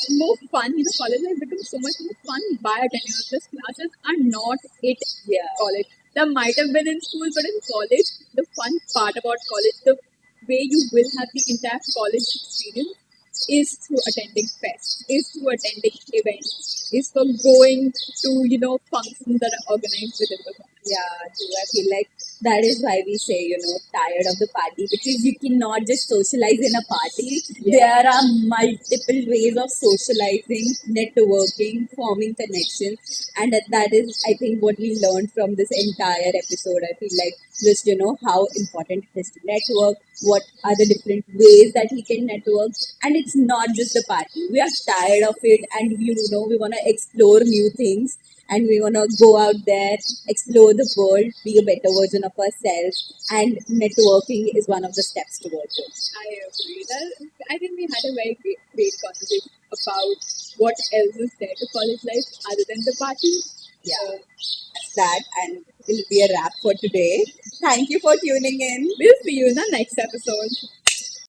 more fun. College has become so much more fun by attending. These classes are not it Yeah. college. That might have been in school, but in college, the fun part about college, the way you will have the entire college experience is through attending fests, is through attending events, is for going to, functions that are organized within the college. Yeah, true. I feel like that is why we say, tired of the party, because you cannot just socialize in a party. There are multiple ways of socializing, networking, forming connections, and that is, I think, what we learned from this entire episode. I feel like just, how important it is to network, what are the different ways that we can network, and it's not just the party. We are tired of it, and we want to explore new things, and we want to go out there, explore the world, be a better version of ourselves, and networking is one of the steps towards it. I agree. I think we had a very great conversation about what else is there to college life other than the party. Yeah, that's that, and it'll be a wrap for today. Thank you for tuning in. We'll see you in the next episode.